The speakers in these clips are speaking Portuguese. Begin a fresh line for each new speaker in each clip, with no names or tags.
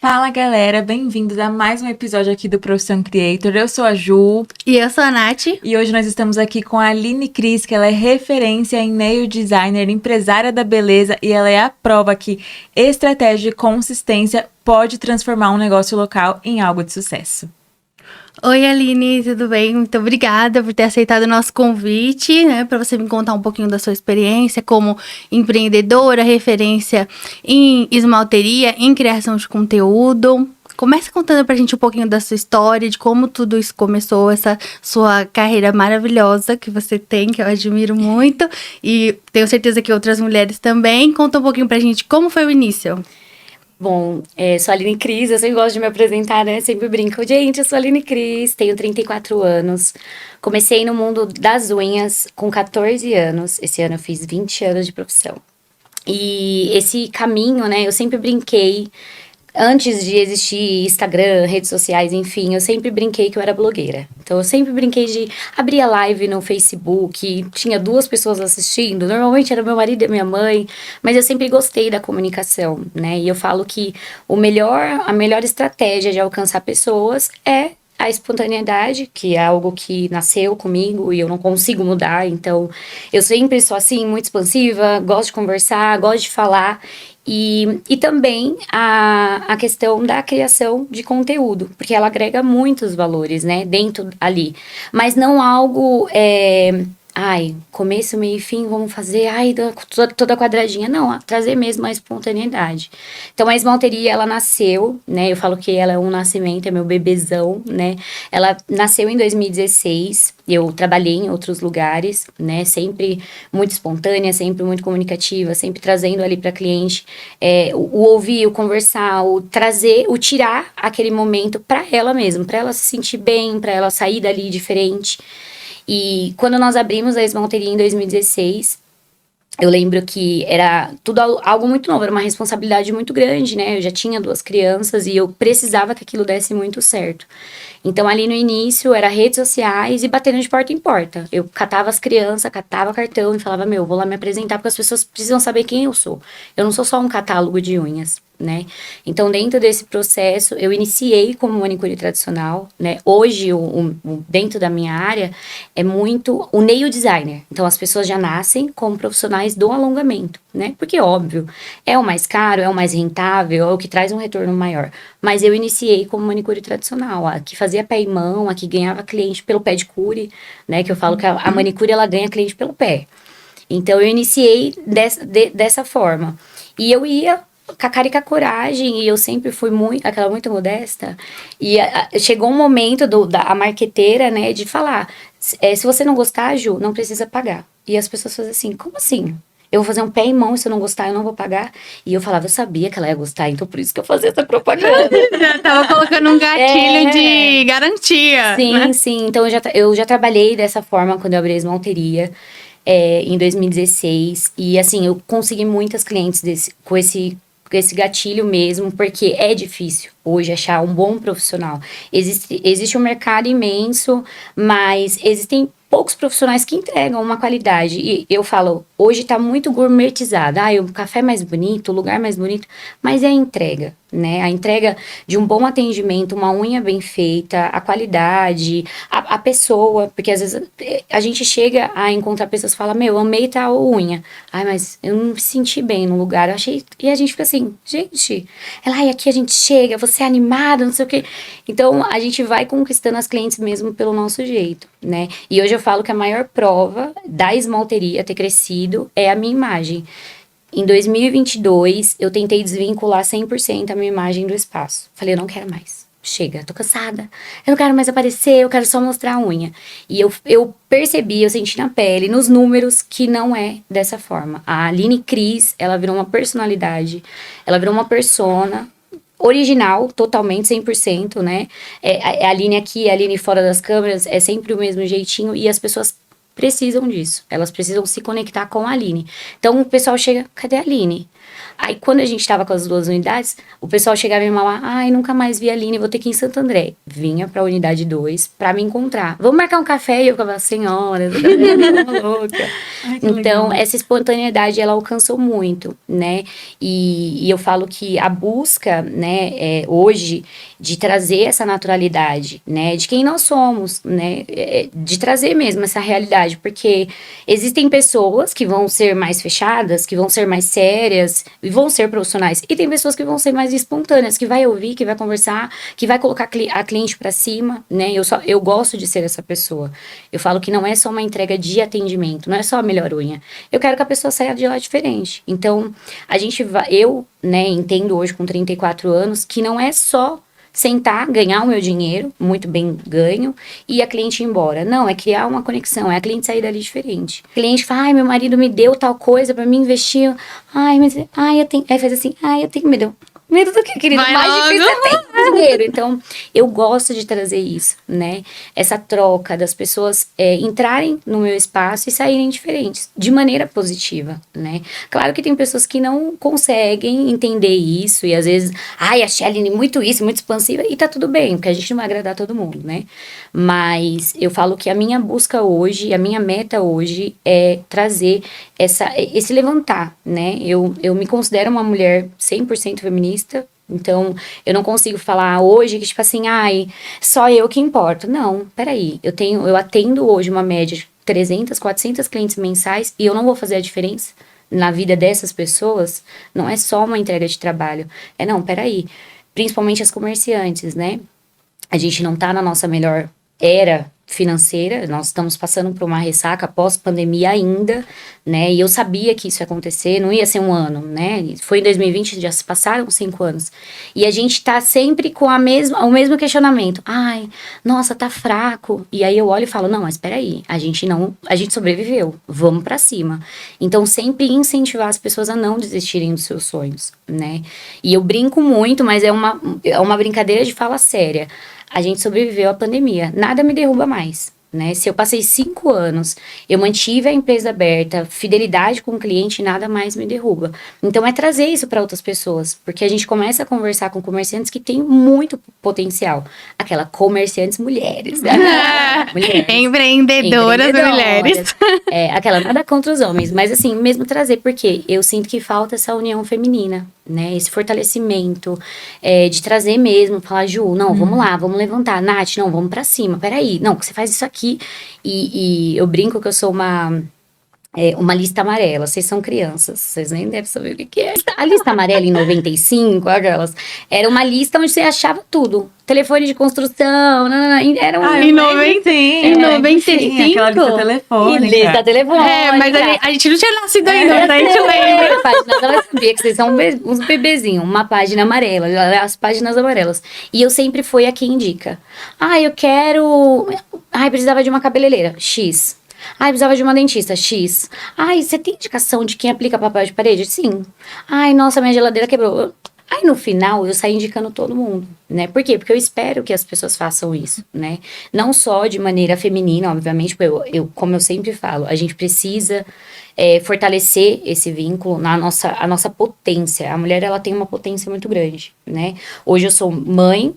Fala galera, bem-vindos a mais um episódio aqui do Profissão Creator. Eu sou a Ju.
E eu sou a Nath.
E hoje nós estamos aqui com a Aline Cris, que ela é referência em nail designer, empresária da beleza, e ela é a prova que estratégia e consistência pode transformar um negócio local em algo de sucesso.
Oi, Aline, tudo bem? Muito obrigada por ter aceitado o nosso convite, né? Para você me contar um pouquinho da sua experiência como empreendedora, referência em esmalteria, em criação de conteúdo. Comece contando pra gente um pouquinho da sua história, de como tudo isso começou, essa sua carreira maravilhosa que você tem, que eu admiro muito. E tenho certeza que outras mulheres também. Conta um pouquinho pra gente como foi o início.
Bom, sou a Aline Cris, eu sempre gosto de me apresentar, né? Sempre brinco. Gente, eu sou a Aline Cris, tenho 34 anos. Comecei no mundo das unhas com 14 anos. Esse ano eu fiz 20 anos de profissão. E esse caminho, né? Eu sempre brinquei. Antes de existir Instagram, redes sociais, enfim, eu sempre brinquei que eu era blogueira. Então, eu sempre brinquei de abrir a live no Facebook, tinha 2 pessoas assistindo, normalmente era meu marido e minha mãe, mas eu sempre gostei da comunicação, né? E eu falo que a melhor estratégia de alcançar pessoas é a espontaneidade, que é algo que nasceu comigo e eu não consigo mudar, então eu sempre sou assim, muito expansiva, gosto de conversar, gosto de falar. E também a questão da criação de conteúdo, porque ela agrega muitos valores, né, dentro ali. Mas não algo, começo, meio e fim, vamos fazer, toda quadradinha. Não, trazer mesmo a espontaneidade. Então, a esmalteria, ela nasceu, né, eu falo que ela é um nascimento, é meu bebezão, né. Ela nasceu em 2016, eu trabalhei em outros lugares, né, sempre muito espontânea, sempre muito comunicativa, sempre trazendo ali para cliente o ouvir, o conversar, o trazer, o tirar aquele momento para ela mesma, para ela se sentir bem, para ela sair dali diferente. E quando nós abrimos a esmalteria em 2016, eu lembro que era tudo algo muito novo, era uma responsabilidade muito grande, né? Eu já tinha 2 crianças e eu precisava que aquilo desse muito certo. Então, ali no início, era redes sociais e batendo de porta em porta. Eu catava as crianças, catava cartão e falava, vou lá me apresentar porque as pessoas precisam saber quem eu sou. Eu não sou só um catálogo de unhas, né? Então, dentro desse processo, eu iniciei como manicure tradicional, né? Hoje, dentro da minha área, é muito o nail designer. Então, as pessoas já nascem como profissionais do alongamento, né? Porque, óbvio, é o mais caro, é o mais rentável, é o que traz um retorno maior. Mas eu iniciei como manicure tradicional, a que fazia pé e mão, a que ganhava cliente pelo pedicure, né? Que eu falo que a manicure, ela ganha cliente pelo pé. Então, eu iniciei dessa forma. E eu ia com a cara e com a coragem, e eu sempre fui muito modesta. E chegou um momento da marqueteira, né, de falar, se você não gostar, Ju, não precisa pagar. E as pessoas fazem assim, como assim? Eu vou fazer um pé e mão, e se eu não gostar, eu não vou pagar. E eu falava, eu sabia que ela ia gostar, então por isso que eu fazia essa propaganda.
Já tava colocando um gatilho de garantia.
Sim,
né?
sim. Então eu já trabalhei dessa forma quando eu abri a esmalteria, em 2016. E assim, eu consegui muitas clientes com esse gatilho mesmo, porque é difícil hoje achar um bom profissional. Existe um mercado imenso, mas existem poucos profissionais que entregam uma qualidade. E eu falo, hoje tá muito gourmetizado. O café mais bonito, o lugar mais bonito, mas é a entrega, né? A entrega de um bom atendimento, uma unha bem feita, a qualidade, a pessoa, porque às vezes a gente chega a encontrar pessoas que falam, amei tal unha. Mas eu não me senti bem no lugar, eu achei... E a gente fica assim, gente, e aqui a gente chega, você é animada, não sei o quê. Então, a gente vai conquistando as clientes mesmo pelo nosso jeito, né? E hoje eu falo que a maior prova da esmalteria ter crescido é a minha imagem. Em 2022, eu tentei desvincular 100% a minha imagem do espaço. Falei, eu não quero mais. Chega, tô cansada. Eu não quero mais aparecer, eu quero só mostrar a unha. E eu percebi, eu senti na pele, nos números, que não é dessa forma. A Aline Cris, ela virou uma personalidade, ela virou uma persona original, totalmente, 100%, né? A Aline aqui, a Aline fora das câmeras, é sempre o mesmo jeitinho e as pessoas precisam disso. Elas precisam se conectar com a Aline. Então, o pessoal chega, cadê a Aline? Aí, quando a gente tava com as 2 unidades, o pessoal chegava e me falava, ai, nunca mais vi a Aline, vou ter que ir em Santo André. Vinha pra unidade 2 pra me encontrar. Vamos marcar um café? E eu ficava, senhora, você tá louca.
Ai, que
Então,
legal.
essa espontaneidade, ela alcançou muito, né? E eu falo que a busca, né, hoje, de trazer essa naturalidade, né, de quem nós somos, né, de trazer mesmo essa realidade, porque existem pessoas que vão ser mais fechadas, que vão ser mais sérias, e vão ser profissionais, e tem pessoas que vão ser mais espontâneas, que vai ouvir, que vai conversar, que vai colocar a cliente pra cima, né, eu gosto de ser essa pessoa. Eu falo que não é só uma entrega de atendimento, não é só a melhor unha. Eu quero que a pessoa saia de lá diferente. Então, eu, né, entendo hoje com 34 anos que não é só sentar, ganhar o meu dinheiro, muito bem ganho, e a cliente ir embora. Não, é criar uma conexão, é a cliente sair dali diferente. O cliente fala, ai, meu marido me deu tal coisa pra mim investir. Eu tenho. Aí faz assim, ai, eu tenho medo. Medo do que, querido?
Vai
Mais
logo.
difícil é ter dinheiro. Então, eu gosto de trazer isso, né? Essa troca das pessoas entrarem no meu espaço e saírem diferentes, de maneira positiva, né? Claro que tem pessoas que não conseguem entender isso e às vezes, ai, achei a Aline muito isso, muito expansiva, e tá tudo bem, porque a gente não vai agradar todo mundo, né? Mas eu falo que a minha busca hoje, a minha meta hoje é trazer esse levantar, né? Eu me considero uma mulher 100% feminista. Então, eu não consigo falar hoje que, tipo assim, ai, só eu que importo. Não, peraí. Eu atendo hoje uma média de 300, 400 clientes mensais e eu não vou fazer a diferença na vida dessas pessoas. Não é só uma entrega de trabalho. Não, peraí. Principalmente as comerciantes, né? A gente não tá na nossa melhor era financeira, nós estamos passando por uma ressaca pós-pandemia ainda, né, e eu sabia que isso ia acontecer, não ia ser um ano, né, foi em 2020, já se passaram 5 anos, e a gente tá sempre com o mesmo questionamento, ai, nossa, tá fraco, e aí eu olho e falo, não, mas peraí, a gente sobreviveu, vamos pra cima, então sempre incentivar as pessoas a não desistirem dos seus sonhos, né, e eu brinco muito, mas é uma brincadeira de fala séria. A gente sobreviveu à pandemia. Nada me derruba mais, né? Se eu passei 5 anos, eu mantive a empresa aberta, fidelidade com o cliente, nada mais me derruba. Então, é trazer isso para outras pessoas, porque a gente começa a conversar com comerciantes que têm muito potencial. Aquela comerciantes mulheres, né? Mulheres.
Empreendedoras mulheres.
Aquela nada contra os homens, mas assim, mesmo trazer, porque eu sinto que falta essa união feminina, né, esse fortalecimento, de trazer mesmo, falar, Ju, não, vamos lá, vamos levantar, Nath, não, vamos pra cima, peraí, não, você faz isso aqui, e eu brinco que eu sou uma lista amarela, vocês são crianças, vocês nem devem saber o que é. A lista amarela em 95, aquelas, era uma lista onde você achava tudo. Telefone de construção, era um...
Em 95?
Aquela lista telefônica.
Lista telefônica.
Mas a gente não tinha nascido ainda, mas a gente lembra.
Páginas, ela sabia que vocês são uns bebezinhos, uma página amarela, as páginas amarelas. E eu sempre fui a quem indica. Eu quero... precisava de uma cabeleireira, X. Precisava de uma dentista, X. Você tem indicação de quem aplica papel de parede? Sim. Nossa, minha geladeira quebrou. Aí, no final, eu saí indicando todo mundo, né? Por quê? Porque eu espero que as pessoas façam isso, né? Não só de maneira feminina, obviamente, porque como eu sempre falo, a gente precisa fortalecer esse vínculo a nossa potência. A mulher, ela tem uma potência muito grande, né? Hoje eu sou mãe,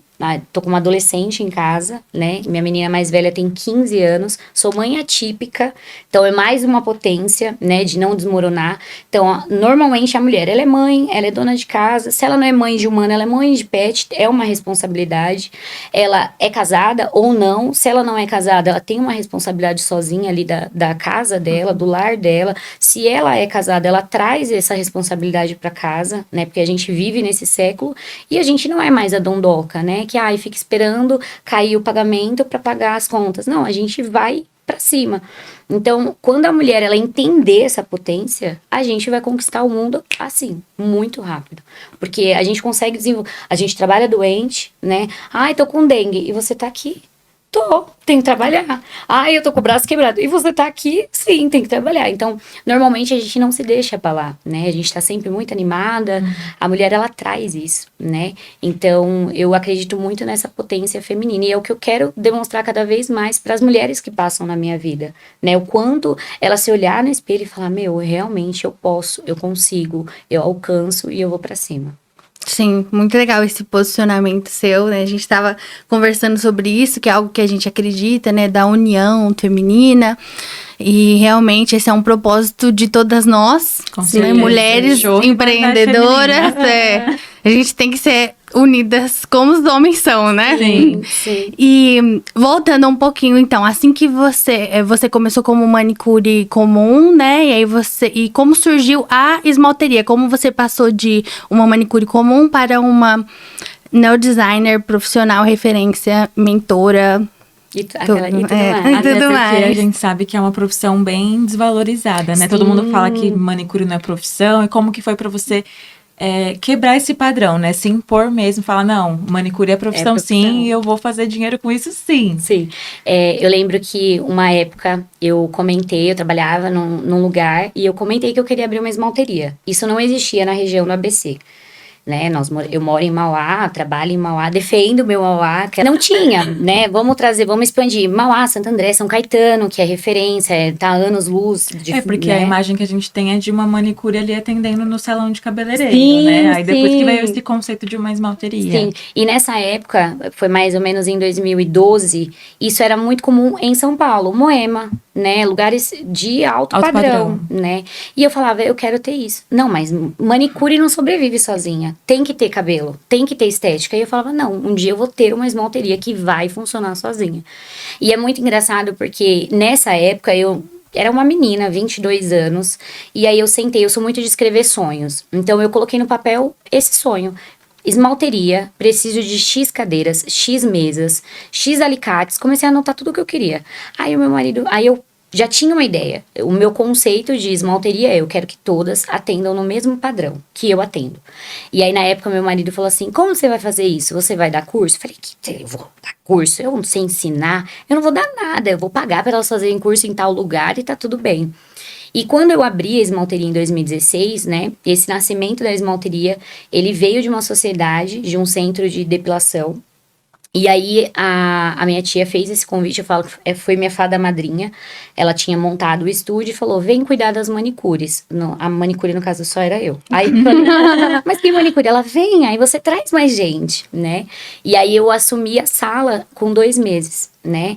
tô com uma adolescente em casa, né? Minha menina mais velha tem 15 anos, sou mãe atípica, então é mais uma potência, né? De não desmoronar. Então, normalmente a mulher, ela é mãe, ela é dona de casa, se ela não é mãe de humano, ela é mãe de pet, é uma responsabilidade. Ela é casada ou não, se ela não é casada, ela tem uma responsabilidade sozinha ali da casa dela, do lar dela. Se ela é casada, ela traz essa responsabilidade para casa, né? Porque a gente vive nesse século e a gente não é mais a dondoca, né? Que fica esperando cair o pagamento para pagar as contas. Não, a gente vai para cima. Então, quando a mulher ela entender essa potência, a gente vai conquistar o mundo assim, muito rápido. Porque a gente consegue desenvolver, a gente trabalha doente, né? Tô com dengue e você tá aqui. Tenho que trabalhar. Eu tô com o braço quebrado. E você tá aqui? Sim, tem que trabalhar. Então, normalmente a gente não se deixa pra lá, né? A gente tá sempre muito animada. A mulher, ela traz isso, né? Então, eu acredito muito nessa potência feminina. E é o que eu quero demonstrar cada vez mais pras mulheres que passam na minha vida, né? O quanto ela se olhar no espelho e falar, realmente eu posso, eu consigo, eu alcanço e eu vou pra cima.
Sim, muito legal esse posicionamento seu, né? A gente estava conversando sobre isso, que é algo que a gente acredita, né? Da união feminina. E realmente esse é um propósito de todas nós, né? Mulheres empreendedoras. A gente tem que ser unidas como os homens são, né?
Sim, sim.
E voltando um pouquinho, então, assim que você começou como manicure comum, né? E como surgiu a esmalteria? Como você passou de uma manicure comum para uma neodesigner profissional, referência, mentora?
E tudo mais.
Até porque a gente sabe que é uma profissão bem desvalorizada, né?
Sim.
Todo mundo fala que manicure não é profissão. E como que foi pra você quebrar esse padrão, né? Se impor mesmo, falar, não, manicure é profissão sim, e eu vou fazer dinheiro com isso sim.
Sim. Eu lembro que uma época eu trabalhava num lugar e eu comentei que eu queria abrir uma esmalteria. Isso não existia na região do ABC. Né, eu moro em Mauá, trabalho em Mauá, defendo o meu Mauá, que não tinha, né, vamos expandir, Mauá, Santo André, São Caetano, que é referência, tá anos-luz.
Porque
né?
a imagem que a gente tem é de uma manicure ali atendendo no salão de cabeleireiro,
sim,
né, aí depois
sim.
que veio esse conceito de uma esmalteria.
Sim, e nessa época, foi mais ou menos em 2012, isso era muito comum em São Paulo, Moema, né, lugares de alto padrão, né, e eu falava, eu quero ter isso. Não, mas manicure não sobrevive sozinha, tem que ter cabelo, tem que ter estética. E eu falava, não, um dia eu vou ter uma esmalteria que vai funcionar sozinha. E é muito engraçado porque nessa época eu era uma menina, 22 anos, e aí eu sou muito de escrever sonhos. Então eu coloquei no papel esse sonho. Esmalteria, preciso de X cadeiras, X mesas, X alicates. Comecei a anotar tudo o que eu queria. Aí eu já tinha uma ideia. O meu conceito de esmalteria eu quero que todas atendam no mesmo padrão que eu atendo. E aí, na época, meu marido falou assim, como você vai fazer isso? Você vai dar curso? Eu falei, eu vou dar curso? Eu não sei ensinar, eu não vou dar nada. Eu vou pagar para elas fazerem curso em tal lugar e tá tudo bem. E quando eu abri a esmalteria em 2016, né, esse nascimento da esmalteria, ele veio de uma sociedade, de um centro de depilação. E aí, a minha tia fez esse convite, eu falo que foi minha fada madrinha. Ela tinha montado o estúdio e falou, vem cuidar das manicures. A manicure, no caso, só era eu. Aí eu falei, mas que manicure? Ela, vem, aí você traz mais gente, né? E aí, eu assumi a sala com 2 meses, né?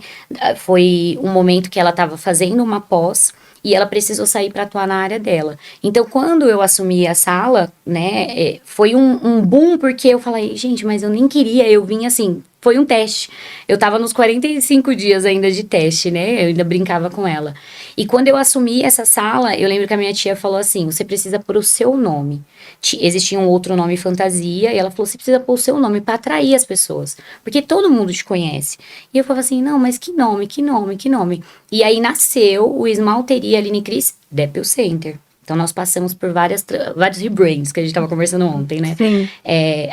Foi um momento que ela estava fazendo uma pós, e ela precisou sair para atuar na área dela. Então, quando eu assumi a sala, né, foi um boom, porque eu falei, gente, mas eu nem queria, eu vim assim, foi um teste. Eu tava nos 45 dias ainda de teste, né, eu ainda brincava com ela. E quando eu assumi essa sala, eu lembro que a minha tia falou assim, você precisa pôr o seu nome. Existia um outro nome fantasia, e ela falou, você precisa pôr o seu nome para atrair as pessoas, porque todo mundo te conhece. E eu falava assim, não, mas que nome, que nome, que nome? E aí nasceu o Esmalteria Aline Cris Depil Center. Então, nós passamos por vários rebrands que a gente estava conversando ontem, né?
Sim.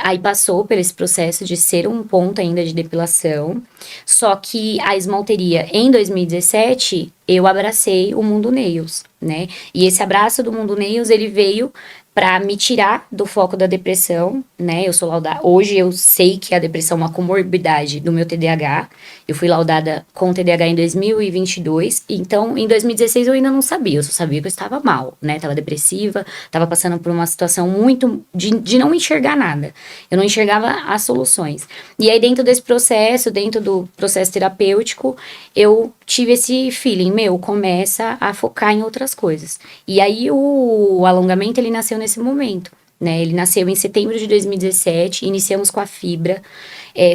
Aí passou por esse processo de ser um ponto ainda de depilação. Só que a esmalteria, em 2017, eu abracei o Mundo Nails, né? E esse abraço do Mundo Nails, ele veio para me tirar do foco da depressão, né? Eu sou laudada. Hoje eu sei que a depressão é uma comorbidade do meu TDAH. Eu fui laudada com TDAH em 2022. Então, em 2016 eu ainda não sabia. Eu só sabia que eu estava mal, né? Tava depressiva, tava passando por uma situação muito de não enxergar nada. Eu não enxergava as soluções. E aí, dentro desse processo, dentro do processo terapêutico, eu tive esse feeling, começa a focar em outras coisas. E aí, o alongamento, ele nasceu nesse momento, né? Ele nasceu em setembro de 2017, iniciamos com a fibra,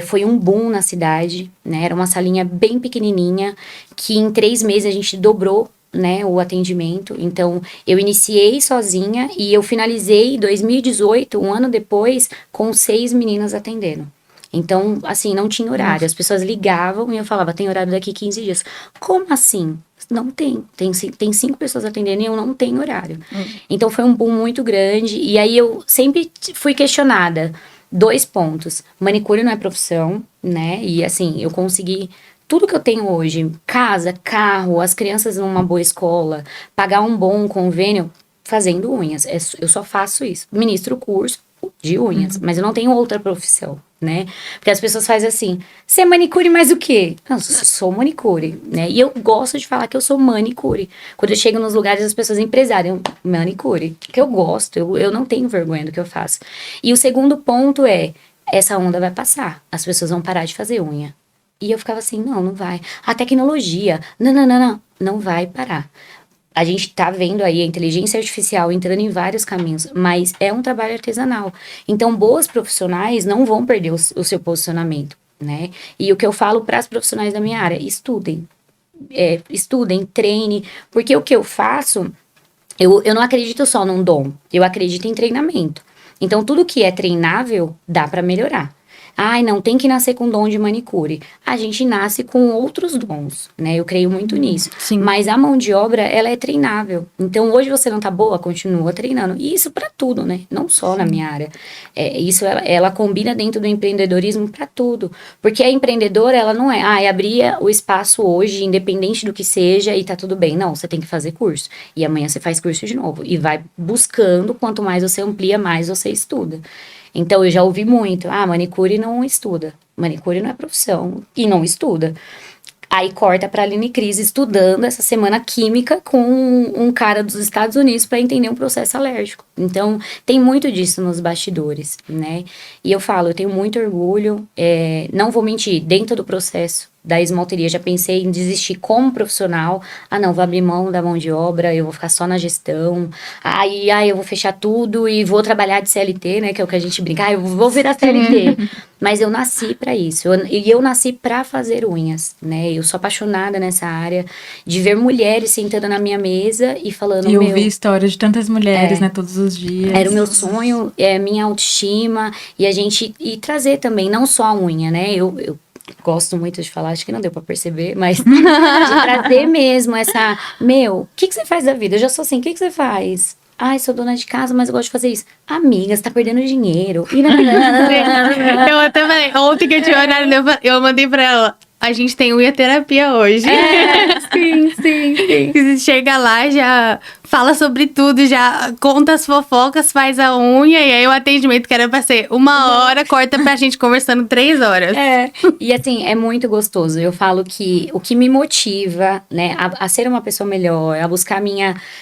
foi um boom na cidade, né? Era uma salinha bem pequenininha, que em 3 meses a gente dobrou, né, o atendimento. Então, eu iniciei sozinha e eu finalizei em 2018, um ano depois, com 6 meninas atendendo. Então, assim, não tinha horário. As pessoas ligavam e eu falava, tem horário daqui 15 dias. Como assim? Não tem. Tem 5 pessoas atendendo e eu não tenho horário. Então, foi um boom muito grande. E aí, eu sempre fui questionada. 2 pontos. Manicure não é profissão, né? E, assim, eu consegui tudo que eu tenho hoje, casa, carro, as crianças numa boa escola, pagar um bom convênio, fazendo unhas. Eu só faço isso. Ministro curso de unhas, mas eu não tenho outra profissão, né? Porque as pessoas fazem assim, você é manicure mais o quê? Não, eu sou manicure, né? E eu gosto de falar que eu sou manicure. Quando eu chego nos lugares, as pessoas empresárias, manicure, que eu gosto, eu não tenho vergonha do que eu faço. E o segundo ponto é, essa onda vai passar, as pessoas vão parar de fazer unha. E eu ficava assim, não vai. A tecnologia, não vai parar. A gente tá vendo aí a inteligência artificial entrando em vários caminhos, mas é um trabalho artesanal. Então, boas profissionais não vão perder o seu posicionamento, né? E o que eu falo para as profissionais da minha área, estudem. Estudem, treinem, porque o que eu faço, eu não acredito só num dom, eu acredito em treinamento. Então, tudo que é treinável, dá para melhorar. Ai, não tem que nascer com dom de manicure. A gente nasce com outros dons, né? Eu creio muito nisso.
Sim.
Mas a mão de obra, ela é treinável. Então, hoje você não tá boa, continua treinando. E isso para tudo, né? Não só na minha área. Isso, ela combina dentro do empreendedorismo para tudo. Porque a empreendedora, ela não é, abrir o espaço hoje, independente do que seja, e tá tudo bem. Não, você tem que fazer curso. E amanhã você faz curso de novo. E vai buscando, quanto mais você amplia, mais você estuda. Então, eu já ouvi muito, manicure não estuda, manicure não é profissão, e não estuda. Aí corta pra Aline Cris estudando essa semana química com um cara dos Estados Unidos para entender um processo alérgico. Então, tem muito disso nos bastidores, né? E eu falo, eu tenho muito orgulho, não vou mentir, dentro do processo da esmalteria, já pensei em desistir como profissional. Não, vou abrir mão da mão de obra, eu vou ficar só na gestão. Aí eu vou fechar tudo e vou trabalhar de CLT, né? Que é o que a gente brinca. Eu vou virar CLT. Mas eu nasci pra isso. Eu nasci pra fazer unhas, né? Eu sou apaixonada nessa área de ver mulheres sentando na minha mesa e falando...
E ouvir histórias de tantas mulheres, né? Todos os dias.
Era o meu sonho, minha autoestima. E trazer também, não só a unha, né? Eu gosto muito de falar, acho que não deu pra perceber, mas de trazer mesmo essa... o que você faz da vida? Eu já sou assim, o que você faz? Sou dona de casa, mas eu gosto de fazer isso. Amiga, você tá perdendo dinheiro.
Eu até falei, ontem que eu tinha olhado, eu mandei pra ela, a gente tem unha terapia hoje.
Sim.
Você chega lá, já fala sobre tudo, já conta as fofocas, faz a unha, e aí o atendimento que era pra ser 1 hora, corta pra gente conversando 3 horas.
E assim, é muito gostoso. Eu falo que o que me motiva, né, a ser uma pessoa melhor, a buscar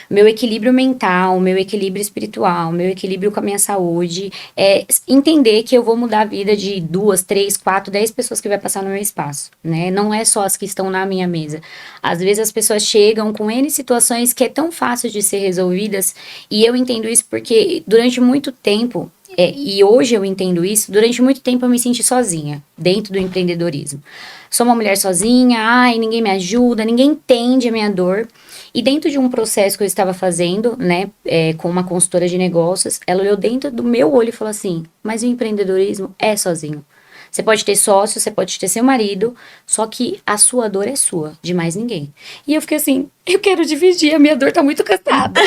meu equilíbrio mental, meu equilíbrio espiritual, meu equilíbrio com a minha saúde, é entender que eu vou mudar a vida de 2, 3, 4, 10 pessoas que vai passar no meu espaço, né? Não é só as que estão na minha mesa. Às vezes as pessoas chegam com N situações que é tão fácil de ser resolvidas, e eu entendo isso porque durante muito tempo, e hoje eu entendo isso, durante muito tempo eu me senti sozinha dentro do empreendedorismo. Sou uma mulher sozinha, ninguém me ajuda, ninguém entende a minha dor. E dentro de um processo que eu estava fazendo, né, com uma consultora de negócios, ela olhou dentro do meu olho e falou assim, mas o empreendedorismo é sozinho. Você pode ter sócio, você pode ter seu marido, só que a sua dor é sua, de mais ninguém. E eu fiquei assim, eu quero dividir, a minha dor tá muito cansada.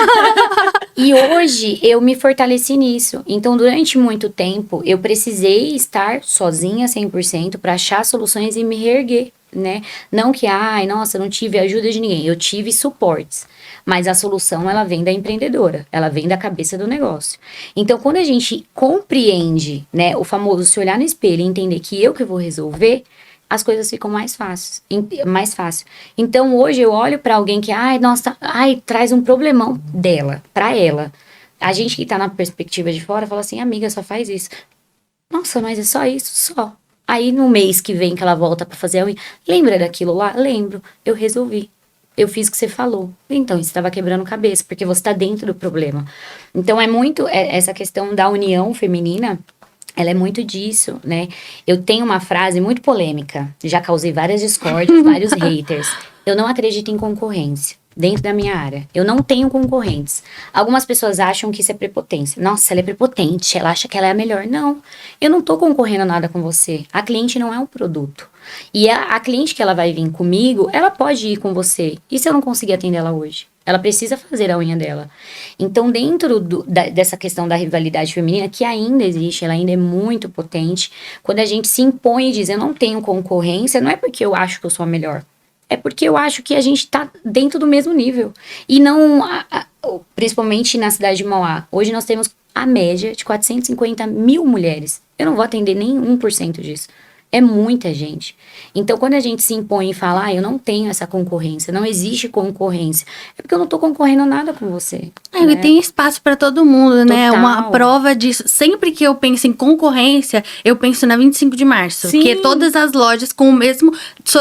E hoje eu me fortaleci nisso. Então, durante muito tempo, eu precisei estar sozinha 100% para achar soluções e me reerguer, né? Não que, nossa, não tive ajuda de ninguém. Eu tive suportes. Mas a solução, ela vem da empreendedora. Ela vem da cabeça do negócio. Então, quando a gente compreende, né, o famoso se olhar no espelho e entender que eu que vou resolver, as coisas ficam mais fáceis, mais fácil. Então, hoje eu olho pra alguém que, traz um problemão dela, pra ela. A gente que tá na perspectiva de fora fala assim, amiga, só faz isso. Nossa, mas é só isso? Só. Aí, no mês que vem que ela volta pra fazer a unha, lembra daquilo lá? Lembro. Eu resolvi. Eu fiz o que você falou. Então, você estava quebrando cabeça, porque você está dentro do problema. Então, é muito essa questão da união feminina, ela é muito disso, né? Eu tenho uma frase muito polêmica, já causei várias discórdias, vários haters. Eu não acredito em concorrência. dentro da minha área. Eu não tenho concorrentes. Algumas pessoas acham que isso é prepotência. Nossa, ela é prepotente, ela acha que ela é a melhor. Não, eu não tô concorrendo nada com você. A cliente não é um produto. E a cliente que ela vai vir comigo, ela pode ir com você. E se eu não conseguir atender ela hoje? Ela precisa fazer a unha dela. Então, dentro dessa questão da rivalidade feminina, que ainda existe, ela ainda é muito potente, quando a gente se impõe e diz, eu não tenho concorrência, não é porque eu acho que eu sou a melhor. É porque eu acho que a gente tá dentro do mesmo nível. E não, principalmente na cidade de Mauá. Hoje nós temos a média de 450 mil mulheres. Eu não vou atender nem 1% disso. É muita gente. Então, quando a gente se impõe e fala, eu não tenho essa concorrência, não existe concorrência, é porque eu não tô concorrendo a nada com você.
E tem espaço para todo mundo, né?
Total.
Uma prova disso. Sempre que eu penso em concorrência, eu penso na 25 de março.
Sim.
Que é todas as lojas com o mesmo,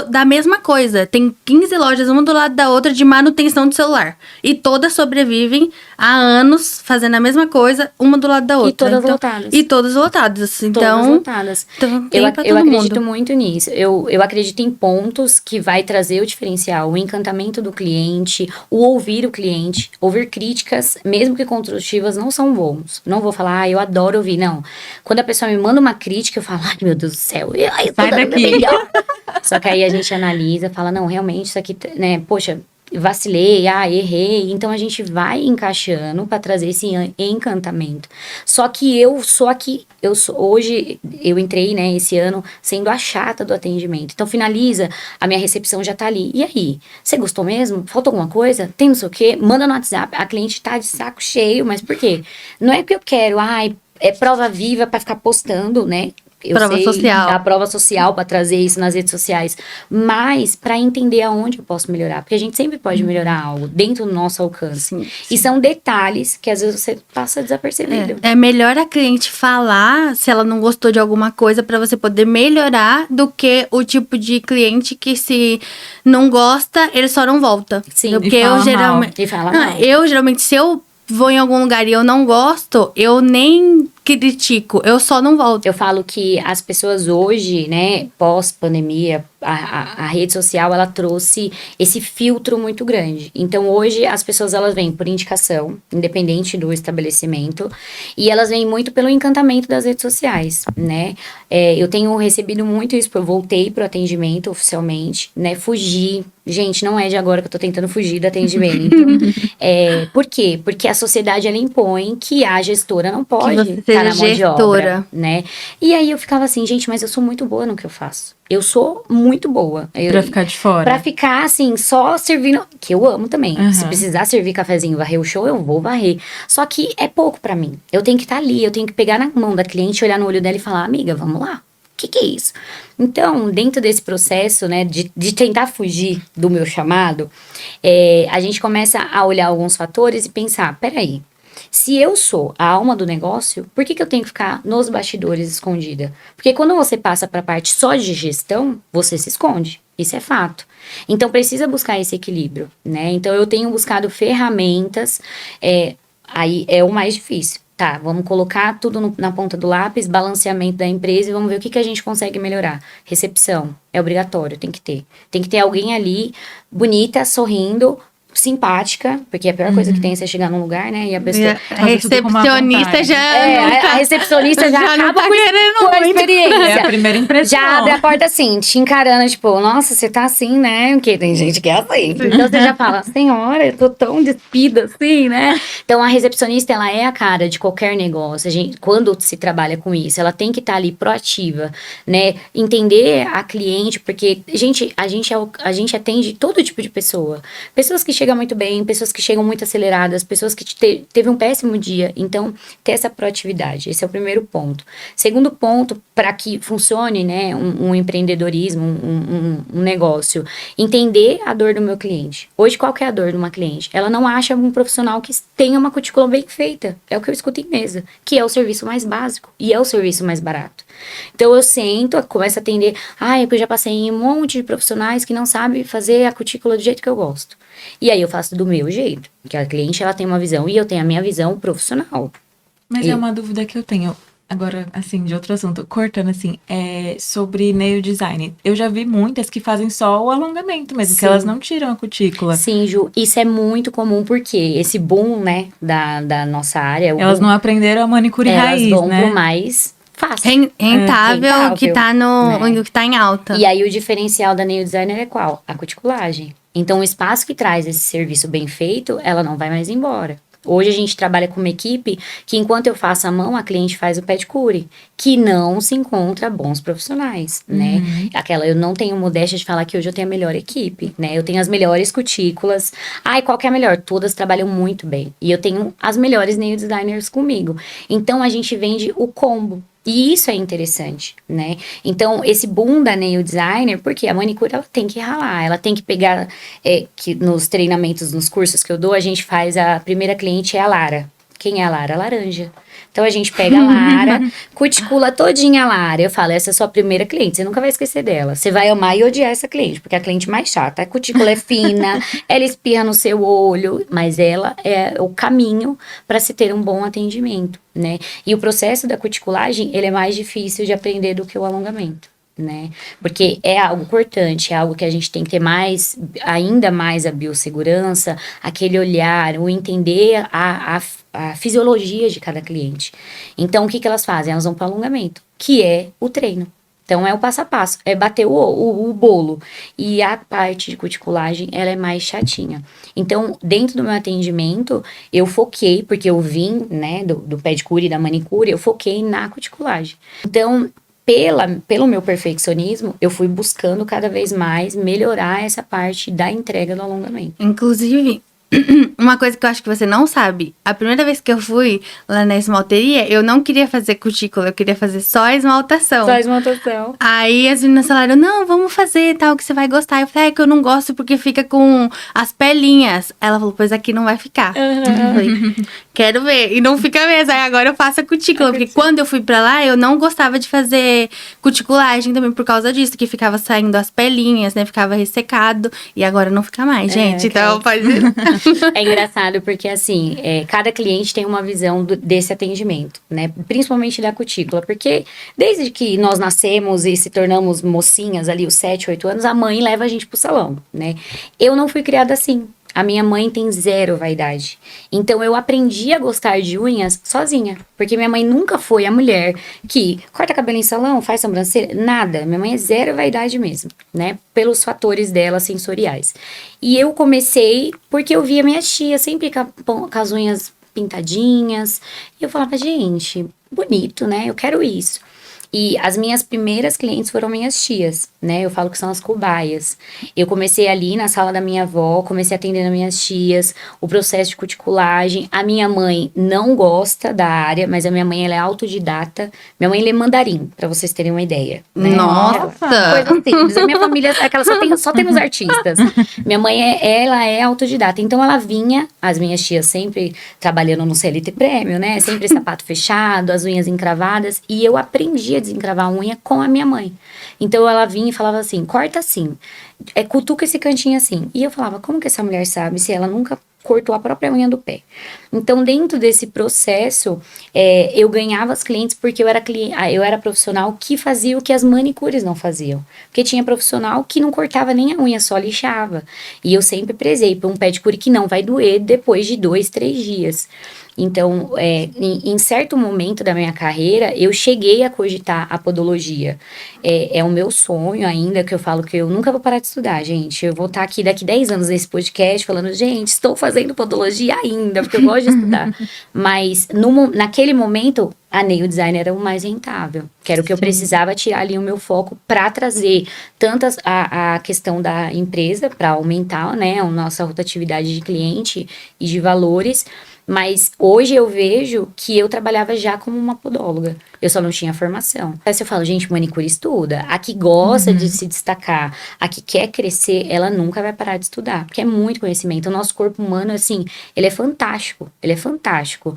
da mesma coisa. Tem 15 lojas, uma do lado da outra, de manutenção de celular. E todas sobrevivem há anos fazendo a mesma coisa, uma do lado da outra.
E todas lotadas.
E todas lotadas. Então,
todas lotadas.
Então tem pra todo
eu acredito
mundo.
muito nisso. Eu acredito em pontos que vai trazer o diferencial, o encantamento do cliente, o ouvir o cliente, ouvir críticas, mesmo que construtivas, não são bons. Não vou falar, eu adoro ouvir, não. Quando a pessoa me manda uma crítica, eu falo, ai meu Deus do céu, eu
Sai daqui.
melhor. Só que aí a gente analisa, fala, não, realmente isso aqui, né, poxa, vacilei, errei. Então a gente vai encaixando para trazer esse encantamento. Só que eu sou aqui, hoje eu entrei, né, esse ano sendo a chata do atendimento. Então finaliza, a minha recepção já tá ali. E aí, você gostou mesmo? Falta alguma coisa? Tem não sei o quê? Manda no WhatsApp. A cliente tá de saco cheio, mas por quê? Não é que eu quero, é prova viva para ficar postando, né?
Social.
A prova social para trazer isso nas redes sociais, mas para entender aonde eu posso melhorar, porque a gente sempre pode melhorar algo dentro do nosso alcance.
Sim.
E são detalhes que às vezes você passa desapercebido.
É melhor a cliente falar se ela não gostou de alguma coisa para você poder melhorar do que o tipo de cliente que se não gosta, ele só não volta.
Sim,
porque
e fala
E fala
Não,
mal.
eu geralmente, se eu vou em algum lugar e eu não gosto, eu nem critico, eu só não volto.
Eu falo que as pessoas hoje, né, pós-pandemia, a rede social, ela trouxe esse filtro muito grande. Então, hoje, as pessoas, elas vêm por indicação, independente do estabelecimento, e elas vêm muito pelo encantamento das redes sociais, né? Eu tenho recebido muito isso, eu voltei pro atendimento oficialmente, né? Fugi. Gente, não é de agora que eu tô tentando fugir do atendimento. Por quê? Porque a sociedade, ela impõe que a gestora não pode estar na mão de obra, né? E aí eu ficava assim, gente, mas eu sou muito boa no que eu faço. Eu sou muito boa.
Pra ficar de fora.
Pra ficar, assim, só servindo... Que eu amo também.
Uhum.
Se precisar servir cafezinho, varrer o show, eu vou varrer. Só que é pouco pra mim. Eu tenho que estar ali, eu tenho que pegar na mão da cliente, olhar no olho dela e falar, amiga, vamos lá. O que é isso? Então, dentro desse processo, né, de tentar fugir do meu chamado, a gente começa a olhar alguns fatores e pensar, peraí, se eu sou a alma do negócio, por que eu tenho que ficar nos bastidores escondida? Porque quando você passa para a parte só de gestão, você se esconde. Isso é fato. Então, precisa buscar esse equilíbrio, né? Então, eu tenho buscado ferramentas, aí é o mais difícil. Tá, vamos colocar tudo na ponta do lápis, balanceamento da empresa e vamos ver o que a gente consegue melhorar. Recepção, é obrigatório, tem que ter. Tem que ter alguém ali, bonita, sorrindo, simpática, porque a pior coisa que tem é você chegar num lugar, né, e a pessoa...
A recepcionista já...
a recepcionista já
não
acaba
tá
com
querendo
a
muito.
experiência.
É a primeira impressão.
Já abre a porta assim, te encarando, tipo, nossa, você tá assim, né? Porque tem gente que é assim. Então você já fala, senhora, eu tô tão despida assim, né? Então a recepcionista, ela é a cara de qualquer negócio. A gente, quando se trabalha com isso, ela tem que estar ali proativa, né? Entender a cliente, porque, gente, a gente atende todo tipo de pessoa. Pessoas que chegam muito bem, pessoas que chegam muito aceleradas, pessoas que teve um péssimo dia. Então, ter essa proatividade. Esse é o primeiro ponto. Segundo ponto, para que funcione, né, um empreendedorismo, um negócio, entender a dor do meu cliente. Hoje, qual que é a dor de uma cliente? Ela não acha um profissional que tenha uma cutícula bem feita. É o que eu escuto em mesa, que é o serviço mais básico e é o serviço mais barato. Então, eu sento, começo a atender. Eu já passei em um monte de profissionais que não sabem fazer a cutícula do jeito que eu gosto. E aí, eu faço do meu jeito. Porque a cliente, ela tem uma visão e eu tenho a minha visão profissional.
Mas é uma dúvida que eu tenho. Agora, assim, de outro assunto, cortando assim, sobre nail design. Eu já vi muitas que fazem só o alongamento mesmo, que
Sim.
elas não tiram a cutícula.
Sim, Ju, isso é muito comum porque esse boom, né, da nossa área, o
Elas
boom,
não aprenderam a manicure
elas
raiz,
vão pro
né?
mais fácil.
Rentável, que tá
né?
que tá em alta.
E aí o diferencial da nail designer é qual? A cuticulagem. Então o espaço que traz esse serviço bem feito, ela não vai mais embora. Hoje a gente trabalha com uma equipe que enquanto eu faço a mão, a cliente faz o pedicure, que não se encontra bons profissionais, né? Eu não tenho modéstia de falar que hoje eu tenho a melhor equipe, né? Eu tenho as melhores cutículas. Ai, qual que é a melhor? Todas trabalham muito bem. E eu tenho as melhores nail designers comigo. Então a gente vende o combo. E isso é interessante, né? Então, esse boom da nail designer, porque a manicure ela tem que ralar, ela tem que pegar, que nos treinamentos, nos cursos que eu dou, a gente faz, a primeira cliente é a Lara. Quem é a Lara? A laranja. Então a gente pega a Lara, cuticula todinha a Lara. Eu falo, essa é a sua primeira cliente, você nunca vai esquecer dela. Você vai amar e odiar essa cliente, porque é a cliente mais chata. A cutícula é fina, ela espirra no seu olho, mas ela é o caminho para se ter um bom atendimento, né? E o processo da cuticulagem, ele é mais difícil de aprender do que o alongamento. Né? Porque é algo cortante, é algo que a gente tem que ter ainda mais a biossegurança, aquele olhar, o entender a fisiologia de cada cliente. Então, o que elas fazem? Elas vão para o alongamento, que é o treino. Então, é o passo a passo, é bater o bolo. E a parte de cuticulagem, ela é mais chatinha. Então, dentro do meu atendimento, eu foquei, porque eu vim, né, do pedicure e da manicure, eu foquei na cuticulagem. Então, pelo meu perfeccionismo, eu fui buscando cada vez mais melhorar essa parte da entrega do alongamento.
Inclusive, uma coisa que eu acho que você não sabe, a primeira vez que eu fui lá na esmalteria, eu não queria fazer cutícula, eu queria fazer só a esmaltação.
Só esmaltação.
Aí as meninas falaram, não, vamos fazer tal, que você vai gostar. Eu falei, é que eu não gosto porque fica com as pelinhas. Ela falou, pois aqui não vai ficar. Eu falei, quero ver. E não fica mesmo. Aí agora eu faço a cutícula. Porque quando eu fui pra lá, eu não gostava de fazer cuticulagem também por causa disso. Que ficava saindo as pelinhas, né? Ficava ressecado. E agora não fica mais, gente. Então pode...
É engraçado porque, assim, cada cliente tem uma visão desse atendimento, né? Principalmente da cutícula. Porque desde que nós nascemos e se tornamos mocinhas ali, os 7, 8 anos, a mãe leva a gente pro salão, né? Eu não fui criada assim. A minha mãe tem zero vaidade. Então, eu aprendi a gostar de unhas sozinha. Porque minha mãe nunca foi a mulher que corta cabelo em salão, faz sobrancelha, nada. Minha mãe é zero vaidade mesmo, né? Pelos fatores dela sensoriais. E eu comecei porque eu via minha tia sempre com as unhas pintadinhas. E eu falava, gente, bonito, né? Eu quero isso. E as minhas primeiras clientes foram minhas tias, né? Eu falo que são as cobaias. Eu comecei ali na sala da minha avó, comecei atendendo minhas tias, o processo de cuticulagem. A minha mãe não gosta da área, mas a minha mãe, ela é autodidata. Minha mãe lê mandarim, pra vocês terem uma ideia. Né?
Nossa!
Coisa simples. A minha família, aquela só temos artistas. Minha mãe, ela é autodidata. Então, ela vinha, as minhas tias sempre trabalhando no CLT Prêmio, né? Sempre sapato fechado, as unhas encravadas. E eu aprendi a desencravar a unha com a minha mãe. Então ela vinha e falava assim, corta assim, cutuca esse cantinho assim. E eu falava, como que essa mulher sabe se ela nunca cortou a própria unha do pé? Então dentro desse processo, eu ganhava as clientes porque eu era profissional que fazia o que as manicures não faziam. Porque tinha profissional que não cortava nem a unha, só lixava. E eu sempre prezei por um pedicure que não vai doer depois de 2, 3 dias. Então, em certo momento da minha carreira, eu cheguei a cogitar a podologia. É o meu sonho ainda, que eu falo que eu nunca vou parar de estudar, gente. Eu vou estar aqui daqui 10 anos nesse podcast falando, gente, estou fazendo podologia ainda, porque eu gosto de estudar. Mas, naquele momento, a nail design era o mais rentável. Que era o que eu precisava tirar ali o meu foco para trazer tanto a questão da empresa, para aumentar, né, a nossa rotatividade de cliente e de valores. Mas hoje eu vejo que eu trabalhava já como uma podóloga. Eu só não tinha formação. Aí eu falo, gente, manicure estuda. A que gosta de se destacar, a que quer crescer, ela nunca vai parar de estudar. Porque é muito conhecimento. O nosso corpo humano, assim, ele é fantástico. Ele é fantástico.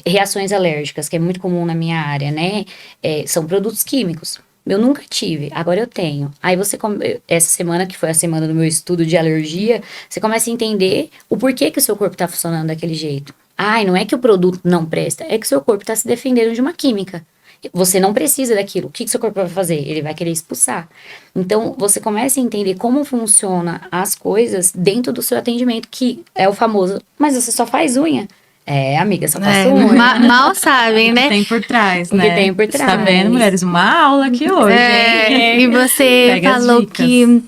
Reações alérgicas, que é muito comum na minha área, né? São produtos químicos. Eu nunca tive, agora eu tenho. Aí essa semana, que foi a semana do meu estudo de alergia, você começa a entender o porquê que o seu corpo tá funcionando daquele jeito. Ai, não é que o produto não presta, é que o seu corpo está se defendendo de uma química. Você não precisa daquilo. O que seu corpo vai fazer? Ele vai querer expulsar. Então, você começa a entender como funciona as coisas dentro do seu atendimento, que é o famoso, mas você só faz unha. É, amiga, só faço unha.
Mal sabem, né?
O que tem por trás,
O
né?
que tem por
Você tá
trás.
vendo, mulheres? Uma aula aqui hoje, hein?
E você
Pega as
falou
dicas.
que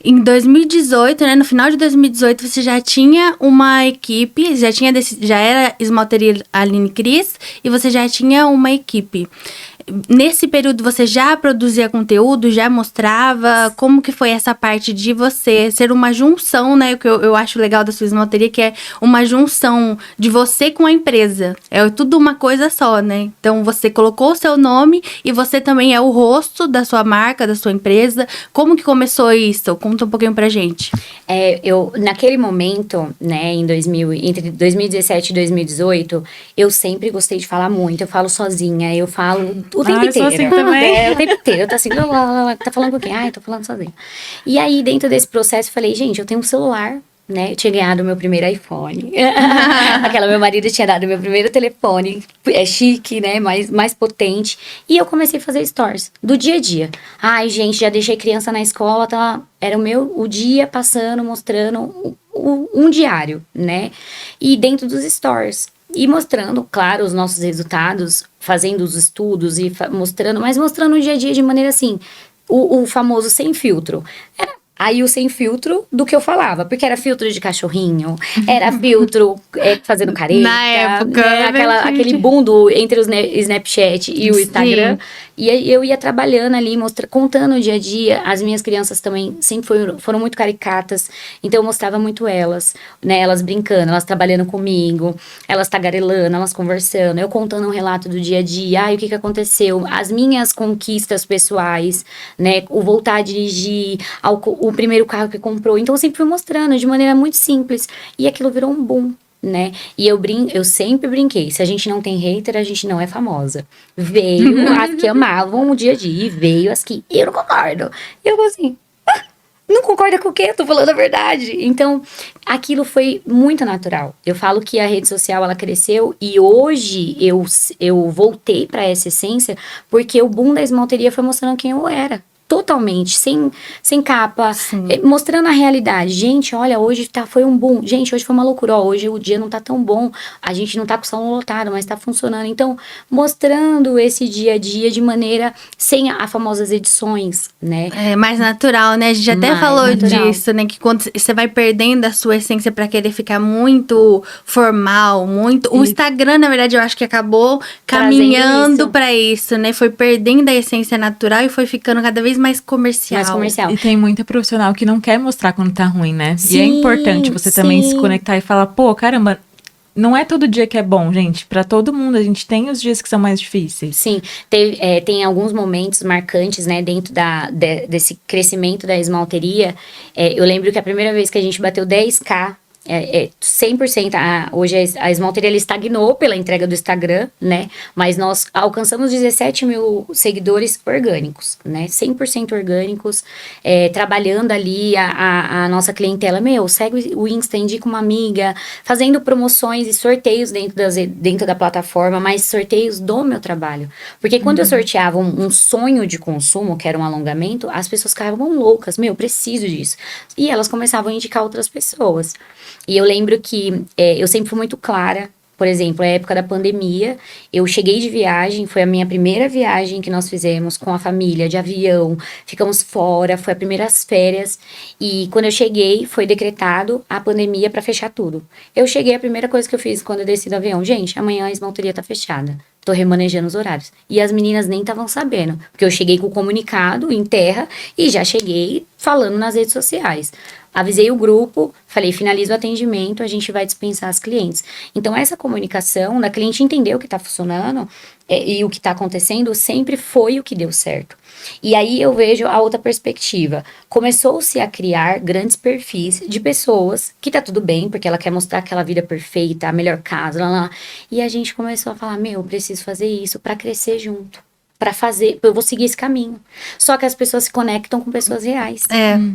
em 2018, né, no final de 2018, você já tinha uma equipe, já era esmalteria Aline Cris e você já tinha uma equipe. Nesse período você já produzia conteúdo, já mostrava? Como que foi essa parte de você ser uma junção, né? O que eu acho legal da sua esmalteria, que é uma junção de você com a empresa. É tudo uma coisa só, né? Então você colocou o seu nome e você também é o rosto da sua marca, da sua empresa. Como que começou isso? Conta um pouquinho pra gente.
Naquele momento, né, entre 2017 e 2018, eu sempre gostei de falar muito. Eu falo sozinha, eu falo o tempo
eu sou
inteiro.
assim também.
O tempo inteiro. Eu tô assim, tá falando com quem? Ai, tô falando sozinha. E aí, dentro desse processo, eu falei, gente, eu tenho um celular, né? Eu tinha ganhado o meu primeiro iPhone. Meu marido tinha dado o meu primeiro telefone. É chique, né? Mais potente. E eu comecei a fazer stories do dia a dia. Ai, gente, já deixei criança na escola, tá? Era o dia passando, mostrando um diário, né? E dentro dos stories. E mostrando, claro, os nossos resultados, fazendo os estudos e mostrando, mas mostrando o dia a dia de maneira assim, o famoso sem filtro. Aí o sem filtro do que eu falava, porque era filtro de cachorrinho, era filtro fazendo careta.
Na época,
né? Aquele boom entre o Snapchat e o Instagram. E aí eu ia trabalhando ali, contando o dia a dia. As minhas crianças também sempre foram muito caricatas, então eu mostrava muito elas, né? Elas brincando, elas trabalhando comigo, elas tagarelando, elas conversando, eu contando um relato do dia a dia, o que aconteceu, as minhas conquistas pessoais, né? O voltar a dirigir, o primeiro carro que comprou. Então eu sempre fui mostrando de maneira muito simples. E aquilo virou um boom, né? E eu sempre brinquei. Se a gente não tem hater, a gente não é famosa. Veio as que amavam o dia a dia. E veio as que eu não concordo. E eu assim... Não concorda com o quê? Eu tô falando a verdade. Então, aquilo foi muito natural. Eu falo que a rede social, ela cresceu e hoje eu voltei pra essa essência porque o boom da esmalteria foi mostrando quem eu era. Totalmente, sem capa, mostrando a realidade. Gente, olha, hoje foi um boom. Gente, hoje foi uma loucura. Ó, hoje o dia não tá tão bom. A gente não tá com o salão lotado, mas tá funcionando. Então, mostrando esse dia a dia de maneira sem as famosas edições, né?
É mais natural, né? A gente até
Mais
falou
natural.
disso, né? Que quando você vai perdendo a sua essência pra querer ficar muito formal, muito... O Instagram, na verdade, eu acho que acabou caminhando
isso.
pra isso, né? Foi perdendo a essência natural e foi ficando cada vez mais comercial.
Mais comercial.
E tem muita profissional que não quer mostrar quando tá ruim, né? E é
Sim,
importante você também se
sim.
conectar e falar, pô, caramba, não é todo dia que é bom, gente. Pra todo mundo, a gente tem os dias que são mais difíceis.
Sim, tem alguns momentos marcantes, né, dentro desse crescimento da esmalteria. Eu lembro que a primeira vez que a gente bateu 10K, 100%, hoje a esmalteria ela estagnou pela entrega do Instagram, né, mas nós alcançamos 17 mil seguidores orgânicos, né, 100% orgânicos, trabalhando ali a nossa clientela, segue o Insta, indica uma amiga, fazendo promoções e sorteios dentro da plataforma, mas sorteios do meu trabalho, porque quando eu sorteava um sonho de consumo, que era um alongamento, as pessoas ficavam loucas, preciso disso, e elas começavam a indicar outras pessoas. E eu lembro que eu sempre fui muito clara. Por exemplo, a época da pandemia, eu cheguei de viagem, foi a minha primeira viagem que nós fizemos com a família, de avião, ficamos fora, foi as primeiras férias, e quando eu cheguei, foi decretado a pandemia para fechar tudo. Eu cheguei, a primeira coisa que eu fiz quando eu desci do avião, gente, amanhã a esmalteria tá fechada. Tô remanejando os horários. E as meninas nem estavam sabendo, porque eu cheguei com o comunicado em terra e já cheguei falando nas redes sociais. Avisei o grupo, falei, finaliza o atendimento, a gente vai dispensar as clientes. Então, essa comunicação da cliente entender o que está funcionando e o que está acontecendo sempre foi o que deu certo. E aí eu vejo a outra perspectiva. Começou-se a criar grandes perfis de pessoas que tá tudo bem, porque ela quer mostrar aquela vida perfeita, a melhor casa, lá. E a gente começou a falar, preciso fazer isso para crescer junto. eu vou seguir esse caminho. Só que as pessoas se conectam com pessoas reais.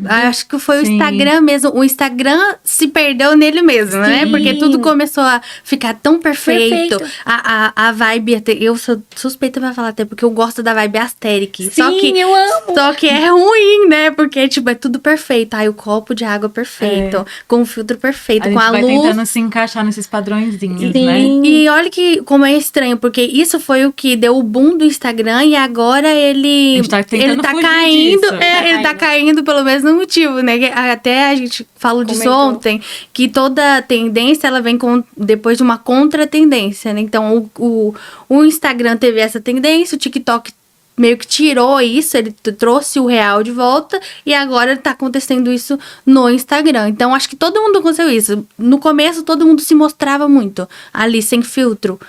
Acho que foi o
Sim.
Instagram mesmo. O Instagram se perdeu nele mesmo, né?
Sim.
Porque tudo começou a ficar tão perfeito.
Perfeito.
A vibe, eu sou suspeita pra falar até, porque eu gosto da vibe aesthetic.
Sim, eu amo.
Só que é ruim, né? Porque, tipo, é tudo perfeito. Aí o copo de água perfeito, com o filtro perfeito,
A
com
gente
a
vai
luz.
tentando se encaixar nesses padrõezinhos,
Sim.
né?
E olha como é estranho, porque isso foi o que deu o boom do Instagram e agora ele
A gente tá tentando
ele tá
fugir
caindo,
disso.
ele tá caindo pelo mesmo motivo, né? Que até a gente falou disso
Comentou.
ontem, que toda tendência ela vem depois de uma contra-tendência, né? Então o Instagram teve essa tendência, o TikTok meio que tirou isso, ele trouxe o real de volta e agora tá acontecendo isso no Instagram. Então, acho que todo mundo aconteceu isso. No começo, todo mundo se mostrava muito ali, sem filtro.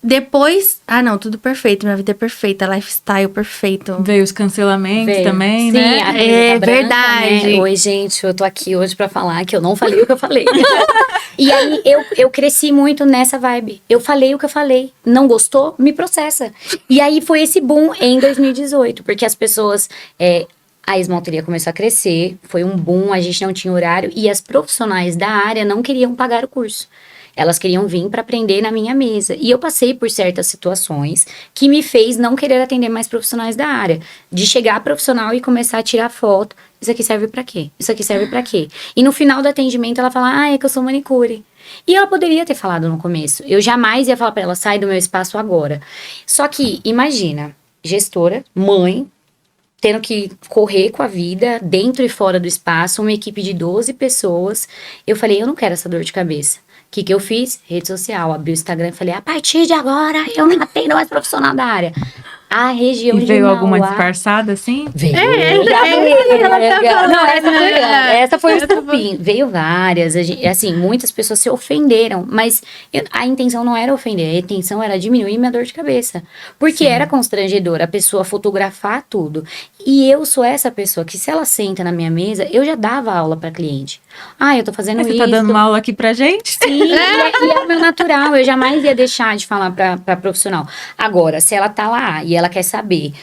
Depois, não, tudo perfeito, minha vida é perfeita, lifestyle perfeito.
Veio os cancelamentos
Veio.
também,
Sim,
né?
a Preta Branca,
verdade.
né? Oi, gente, eu tô aqui hoje pra falar que eu não falei o que eu falei. E aí, eu cresci muito nessa vibe. Eu falei o que eu falei. Não gostou? Me processa. E aí, foi esse boom em 2018. Porque as pessoas... a esmalteria começou a crescer. Foi um boom, a gente não tinha horário. E as profissionais da área não queriam pagar o curso. Elas queriam vir para aprender na minha mesa. E eu passei por certas situações que me fez não querer atender mais profissionais da área. De chegar profissional e começar a tirar foto. Isso aqui serve para quê? Isso aqui serve para quê? E no final do atendimento ela fala, é que eu sou manicure. E ela poderia ter falado no começo. Eu jamais ia falar para ela, sai do meu espaço agora. Só que, imagina, gestora, mãe, tendo que correr com a vida, dentro e fora do espaço, uma equipe de 12 pessoas. Eu falei, eu não quero essa dor de cabeça. O que eu fiz? Rede social, abri o Instagram e falei, a partir de agora eu não atendo mais profissional da área. A região
E
de
veio alguma
Mauá.
disfarçada, assim?
Veio.
ela
Não,
tá
essa foi o estopim. Veio várias. Assim, muitas pessoas se ofenderam. Mas a intenção não era ofender. A intenção era diminuir minha dor de cabeça. Porque era constrangedor a pessoa fotografar tudo. E eu sou essa pessoa que se ela senta na minha mesa, eu já dava aula para cliente. Eu tô fazendo
Você
isso.
tá dando uma aula aqui pra gente?
Sim, e é o meu natural. Eu jamais ia deixar de falar pra profissional. Agora, se ela tá lá e ela quer saber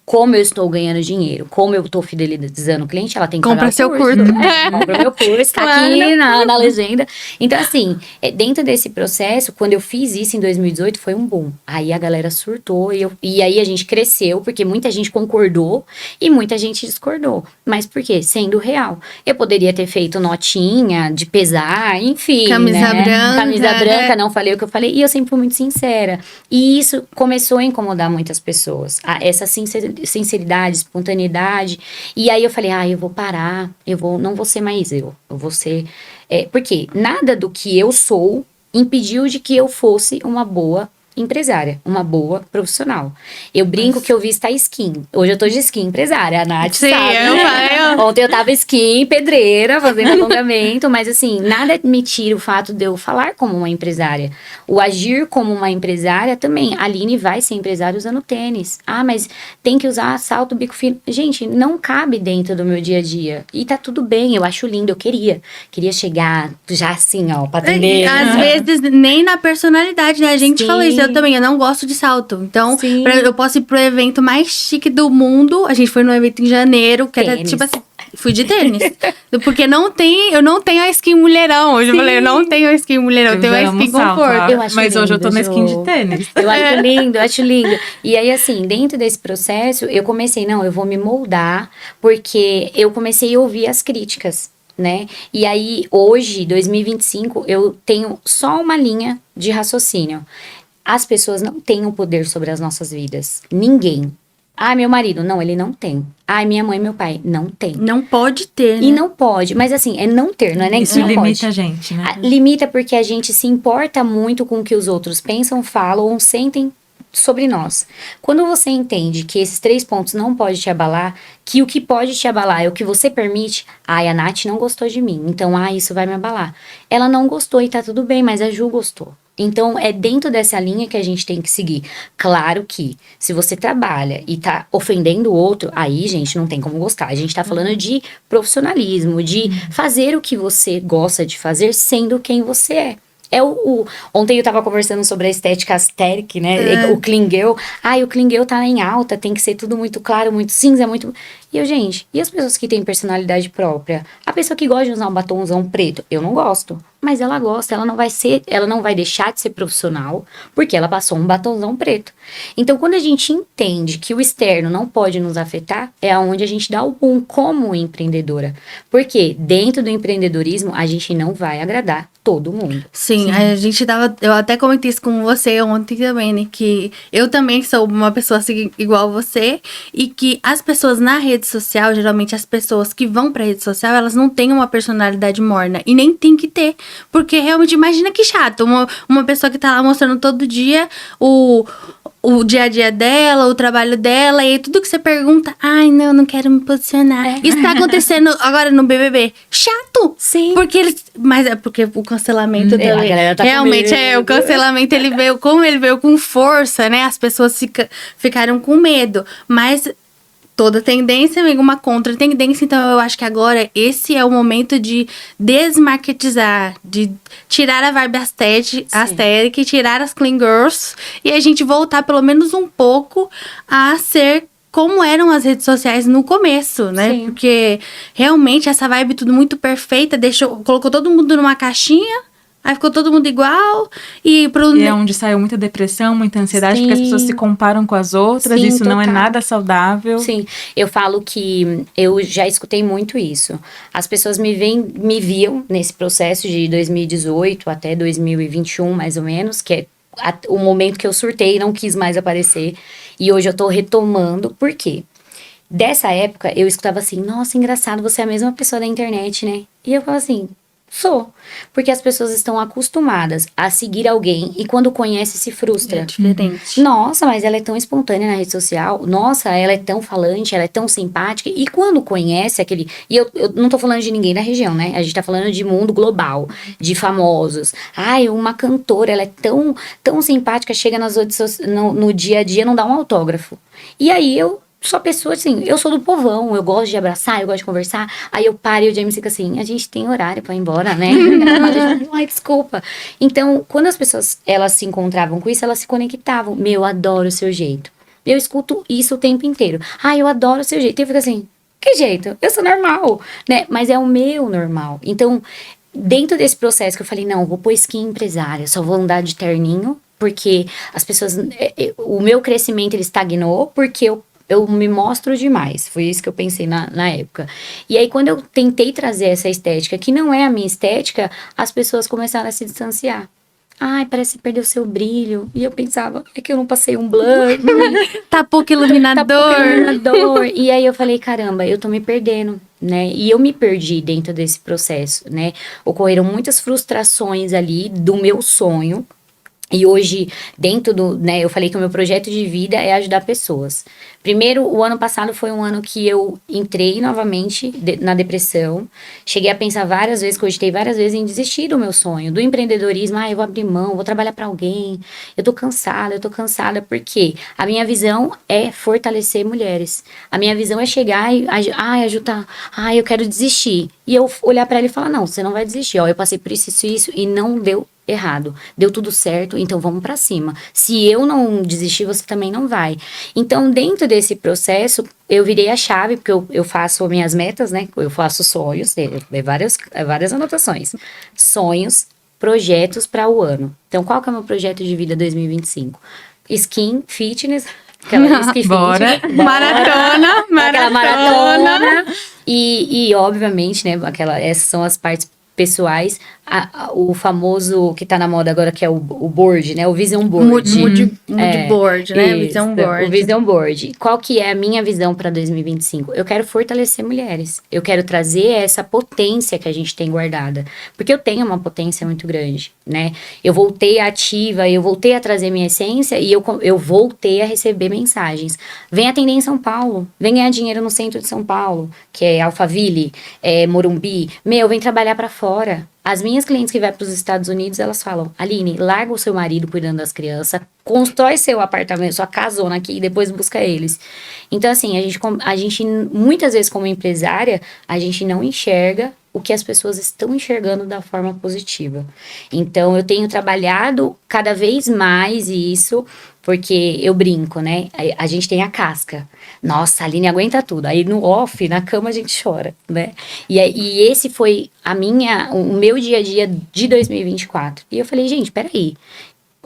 como eu estou ganhando dinheiro, como eu estou fidelizando o cliente, ela tem que
Compra
pagar o
seu
curso.
curso.
Compra meu curso, tá aqui na legenda. Então, assim, dentro desse processo, quando eu fiz isso em 2018, foi um boom. Aí a galera surtou e aí a gente cresceu, porque muita gente concordou e muita gente discordou. Mas por quê? Sendo real. Eu poderia ter feito notinha de pesar, enfim,
Camisa
né?
branca.
Camisa branca, não falei o que eu falei. E eu sempre fui muito sincera. E isso começou a incomodar muitas pessoas. Essa sinceridade, espontaneidade. E aí eu falei, eu vou parar, não vou ser mais eu vou ser... porque nada do que eu sou impediu de que eu fosse uma boa empresária, uma boa profissional. Eu brinco que eu vi a skin. Hoje eu tô de skin empresária, a Nath
Sim,
sabe, né? Ontem eu tava skin pedreira, fazendo alongamento, mas assim, nada me tira o fato de eu falar como uma empresária. O agir como uma empresária também. A Aline vai ser empresária usando tênis. Mas tem que usar salto, bico fino. Gente, não cabe dentro do meu dia a dia. E tá tudo bem, eu acho lindo, eu queria chegar já assim, pra atender.
Às vezes, nem na personalidade, né? A gente falou isso, eu não gosto de salto. Então, eu posso ir pro evento mais chique do mundo. A gente foi num evento em janeiro, que era tipo assim, fui de tênis. Porque eu não tenho a skin mulherão. Eu falei, eu não tenho a skin mulherão, eu tenho a skin conforto.
Mas hoje eu tô na skin de tênis.
Eu acho lindo. E aí, assim, dentro desse processo, eu comecei, eu vou me moldar, porque eu comecei a ouvir as críticas, né? E aí, hoje, 2025, eu tenho só uma linha de raciocínio. As pessoas não têm o poder sobre as nossas vidas. Ninguém. Meu marido. Não, ele não tem. Minha mãe e meu pai. Não tem.
Não pode ter, né?
E não pode. Mas assim, é não ter, não é nem
isso
não
limita
pode.
a gente, né?
Limita porque a gente se importa muito com o que os outros pensam, falam ou sentem sobre nós. Quando você entende que esses 3 pontos não podem te abalar, que o que pode te abalar é o que você permite, a Nath não gostou de mim, então, isso vai me abalar. Ela não gostou e tá tudo bem, mas a Ju gostou. Então, é dentro dessa linha que a gente tem que seguir. Claro que, se você trabalha e tá ofendendo o outro, aí, gente, não tem como gostar. A gente tá falando de profissionalismo, de fazer o que você gosta de fazer, sendo quem você é. Ontem eu tava conversando sobre a estética aesthetic, né? O clean girl. O clean girl tá em alta, tem que ser tudo muito claro, muito cinza, muito... E eu, gente, e as pessoas que têm personalidade própria? A pessoa que gosta de usar um batomzão preto, eu não gosto. Mas ela gosta, ela não vai deixar de ser profissional porque ela passou um batomzão preto. Então, quando a gente entende que o externo não pode nos afetar, é aonde a gente dá o boom como empreendedora. Porque dentro do empreendedorismo, a gente não vai agradar todo mundo.
Sim, a gente eu até comentei isso com você ontem também, né? Que eu também sou uma pessoa assim, igual você, e que as pessoas na rede social, geralmente as pessoas que vão pra rede social, elas não têm uma personalidade morna, e nem tem que ter, porque realmente, imagina que chato, uma pessoa que tá lá mostrando todo dia o dia a dia dela, o trabalho dela, e aí tudo que você pergunta, não quero me posicionar. Isso tá acontecendo agora no BBB. Chato!
Sim.
Mas é porque o cancelamento dele,
a galera tá
realmente,
com medo.
o cancelamento, ele veio com força, né? As pessoas ficaram com medo, mas... Toda tendência vem uma contra-tendência, então eu acho que agora esse é o momento de desmarketizar, de tirar a vibe aesthetic, tirar as clean girls e a gente voltar pelo menos um pouco a ser como eram as redes sociais no começo, né?
Sim.
Porque realmente essa vibe tudo muito perfeita, colocou todo mundo numa caixinha. Aí ficou todo mundo igual. E
é onde saiu muita depressão, muita ansiedade,
Sim.
porque as pessoas se comparam com as outras.
Sim,
isso
total.
não é nada saudável.
Sim, eu falo que eu já escutei muito isso. As pessoas me viam nesse processo de 2018 até 2021, mais ou menos, que é o momento que eu surtei e não quis mais aparecer. E hoje eu tô retomando. Por quê? Dessa época, eu escutava assim, nossa, engraçado, você é a mesma pessoa da internet, né? E eu falava assim... Sou, porque as pessoas estão acostumadas a seguir alguém e quando conhece se frustra.
É diferente.
Nossa, mas ela é tão espontânea na rede social. Nossa, ela é tão falante, ela é tão simpática. E quando conhece aquele... E eu não tô falando de ninguém da região, né? A gente tá falando de mundo global, de famosos. Uma cantora, ela é tão, tão simpática, chega nas outras, no dia a dia, não dá um autógrafo. E aí eu... Sou pessoa, assim, eu sou do povão, eu gosto de abraçar, eu gosto de conversar. Aí eu paro e o James fica assim, a gente tem horário pra ir embora, né? Ai, desculpa. Então, quando as pessoas, elas se encontravam com isso, elas se conectavam. Eu adoro o seu jeito. Eu escuto isso o tempo inteiro. Eu adoro o seu jeito. E eu fico assim, que jeito? Eu sou normal, né? Mas é o meu normal. Então, dentro desse processo que eu falei, não, vou pôr skin empresária, só vou andar de terninho, porque as pessoas, o meu crescimento, ele estagnou, porque eu me mostro demais. Foi isso que eu pensei na época. E aí, quando eu tentei trazer essa estética, que não é a minha estética, as pessoas começaram a se distanciar. Parece que perdeu seu brilho. E eu pensava, é que eu não passei um blur.
Tá pouco iluminador.
E aí eu falei, caramba, eu tô me perdendo, né? E eu me perdi dentro desse processo, né? Ocorreram muitas frustrações ali do meu sonho. E hoje, dentro né, eu falei que o meu projeto de vida é ajudar pessoas. Primeiro, o ano passado foi um ano que eu entrei novamente na depressão. Cheguei a pensar várias vezes, cogitei várias vezes em desistir do meu sonho, do empreendedorismo. Eu vou abrir mão, vou trabalhar para alguém. Eu tô cansada, porque a minha visão é fortalecer mulheres. A minha visão é chegar e ajudar. Eu quero desistir. E eu olhar para ele e falar, não, você não vai desistir. Eu passei por isso, e não deu errado. Deu tudo certo, então vamos pra cima. Se eu não desistir, você também não vai. Então, dentro desse processo, eu virei a chave, porque eu faço minhas metas, né? Eu faço sonhos, várias anotações. Sonhos, projetos para o ano. Então, qual que é o meu projeto de vida 2025? Skin, fitness...
Bora.
Maratona.
E obviamente, né, essas são as partes pessoais, o famoso que tá na moda agora, que é o board, né? O Vision Board.
Mood board, né?
Isso,
Vision Board.
O Vision Board. Qual que é a minha visão para 2025? Eu quero fortalecer mulheres. Eu quero trazer essa potência que a gente tem guardada. Porque eu tenho uma potência muito grande, né? Eu voltei ativa, eu voltei a trazer minha essência e eu voltei a receber mensagens. Vem atender em São Paulo. Vem ganhar dinheiro no centro de São Paulo, que é Alphaville, Morumbi. Vem trabalhar para fora. As minhas clientes que vão para os Estados Unidos, elas falam, Aline, larga o seu marido cuidando das crianças, constrói seu apartamento, sua casona aqui e depois busca eles. Então, assim, a gente muitas vezes como empresária, a gente não enxerga o que as pessoas estão enxergando da forma positiva. Então, eu tenho trabalhado cada vez mais isso, porque eu brinco, né? A gente tem a casca. Nossa, a Aline aguenta tudo. Aí no off, na cama, a gente chora, né? E esse foi o meu dia a dia de 2024. E eu falei, gente, peraí.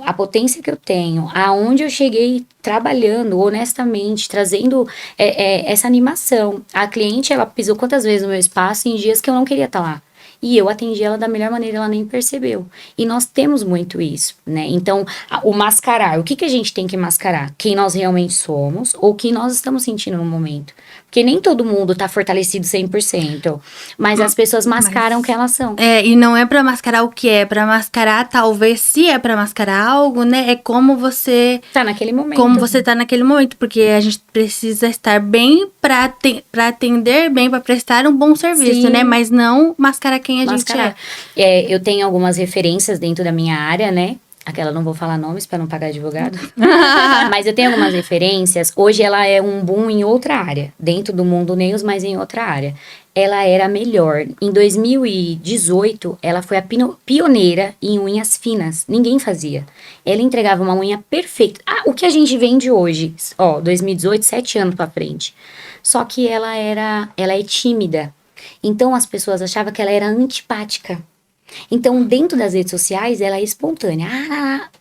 A potência que eu tenho, aonde eu cheguei trabalhando honestamente, trazendo essa animação. A cliente, ela pisou quantas vezes no meu espaço em dias que eu não queria estar lá. E eu atendi ela da melhor maneira, ela nem percebeu. E nós temos muito isso, né? Então, o mascarar, o que que a gente tem que mascarar? Quem nós realmente somos ou o que nós estamos sentindo no momento. Porque nem todo mundo tá fortalecido 100%, mas as pessoas mascaram o que elas são.
E não é pra mascarar o que é, pra mascarar, talvez, se é pra mascarar algo, né? É como você
Tá naquele momento.
Como você tá naquele momento, porque a gente precisa estar bem pra atender bem, pra prestar um bom serviço,
Sim.
né? Mas não mascarar quem a
Mascarar.
gente é.
Eu tenho algumas referências dentro da minha área, né? Aquela, não vou falar nomes para não pagar advogado. Mas eu tenho algumas referências. Hoje ela é um boom em outra área. Dentro do mundo nails, mas em outra área. Ela era a melhor. Em 2018, ela foi a pioneira em unhas finas. Ninguém fazia. Ela entregava uma unha perfeita. O que a gente vende hoje? 2018, 7 anos pra frente. Só que ela é tímida. Então, as pessoas achavam que ela era antipática. Então, dentro das redes sociais, ela é espontânea.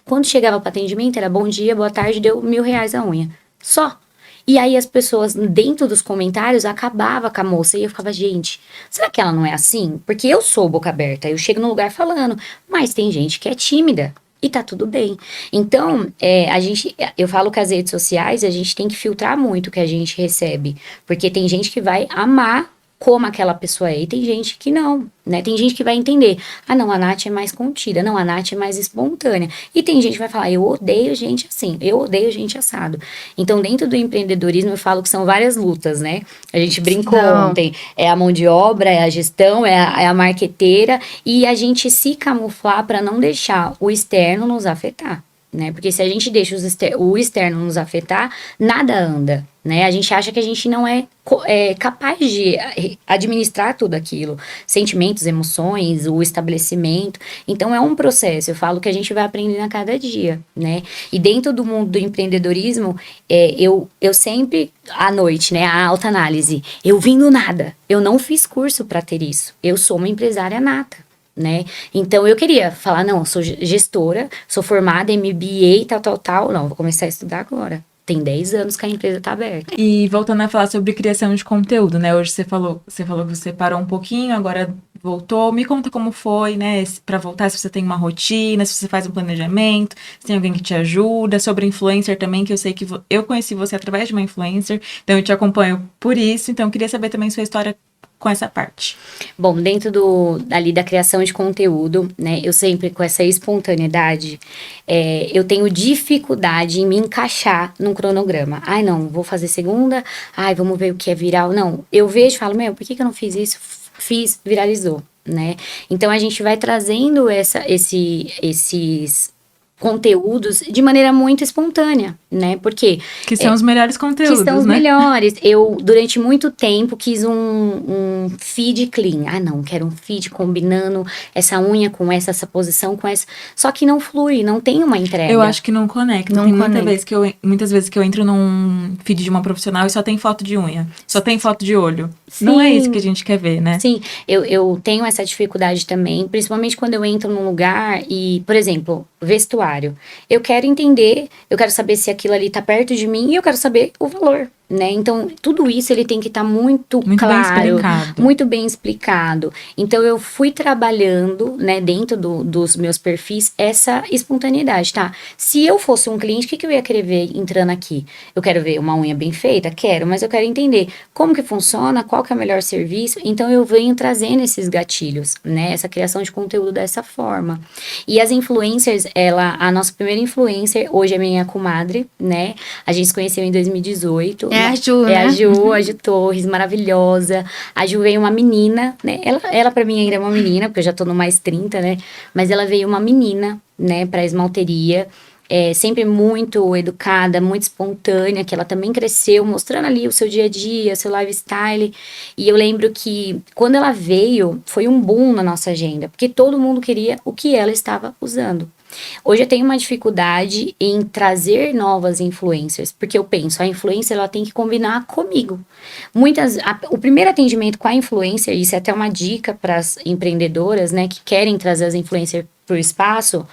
Quando chegava para atendimento, era bom dia, boa tarde, deu R$1.000 a unha. Só. E aí, as pessoas, dentro dos comentários, acabava com a moça. E eu ficava, gente, será que ela não é assim? Porque eu sou boca aberta, eu chego no lugar falando. Mas tem gente que é tímida. E tá tudo bem. Então, eu falo que as redes sociais, a gente tem que filtrar muito o que a gente recebe. Porque tem gente que vai amar como aquela pessoa é. E tem gente que não, né? Tem gente que vai entender. Não, a Nath é mais contida. Não, a Nath é mais espontânea. E tem gente que vai falar, eu odeio gente assim. Eu odeio gente assado. Então, dentro do empreendedorismo, eu falo que são várias lutas, né? A gente brincou ontem. É a mão de obra, é a gestão, é a marqueteira. E a gente se camuflar para não deixar o externo nos afetar. Né? Porque se a gente deixa o externo nos afetar, nada anda, né? A gente acha que a gente não é capaz de administrar tudo aquilo, sentimentos, emoções, o estabelecimento. Então é um processo, eu falo que a gente vai aprendendo a cada dia, né? E dentro do mundo do empreendedorismo, eu sempre, à noite, né, a autoanálise, eu vim do nada, eu não fiz curso para ter isso, eu sou uma empresária nata. Né? Então eu queria falar, não, eu sou gestora, sou formada em MBA, tal, não, vou começar a estudar agora. Tem 10 anos que a empresa tá aberta.
E voltando a falar sobre criação de conteúdo, né? Hoje você falou que você parou um pouquinho, agora voltou. Me conta como foi, né? Pra voltar, se você tem uma rotina, se você faz um planejamento, se tem alguém que te ajuda, sobre influencer também, que eu sei que eu conheci você através de uma influencer, então eu te acompanho por isso, então eu queria saber também sua história com essa parte.
Bom, dentro ali da criação de conteúdo, né, eu sempre com essa espontaneidade, eu tenho dificuldade em me encaixar num cronograma. Não, vou fazer segunda, vamos ver o que é viral. Não, eu vejo e falo, por que eu não fiz isso? Fiz, viralizou, né? Então, a gente vai trazendo esses conteúdos de maneira muito espontânea, né? Porque...
Que são os melhores conteúdos,
que são os melhores. Eu, durante muito tempo, quis um feed clean. Não, quero um feed combinando essa unha com essa posição com essa... Só que não flui, não tem uma entrega.
Eu acho que não conecta.
Não
tem
conecta.
Muitas vezes que eu entro num feed de uma profissional e só tem foto de unha. Só tem foto de olho.
Sim.
Não é isso que a gente quer ver, né?
Sim, eu tenho essa dificuldade também, principalmente quando eu entro num lugar e, por exemplo, vestuário. Eu quero entender, eu quero saber se aquilo ali tá perto de mim e eu quero saber o valor, né? Então, tudo isso ele tem que estar muito claro, muito bem explicado. Então, eu fui trabalhando, né, dentro dos meus perfis, essa espontaneidade, tá? Se eu fosse um cliente, o que eu ia querer ver entrando aqui? Eu quero ver uma unha bem feita? Quero, mas eu quero entender como que funciona, qual que é o melhor serviço. Então, eu venho trazendo esses gatilhos, né? Essa criação de conteúdo dessa forma. E as influencers, a nossa primeira influencer, hoje é minha comadre, né? A gente se conheceu em 2018.
É a Ju, né?
A Ju Torres, maravilhosa. A Ju veio uma menina, né? Ela pra mim ainda é uma menina, porque eu já tô no mais 30, né? Mas ela veio uma menina, né, pra esmalteria. sempre muito educada, muito espontânea, que ela também cresceu mostrando ali o seu dia a dia, seu lifestyle. E eu lembro que quando ela veio, foi um boom na nossa agenda, porque todo mundo queria o que ela estava usando. Hoje eu tenho uma dificuldade em trazer novas influencers, porque eu penso, a influencer ela tem que combinar comigo. O primeiro atendimento com a influencer, isso é até uma dica para as empreendedoras, né, que querem trazer as influencers para o espaço.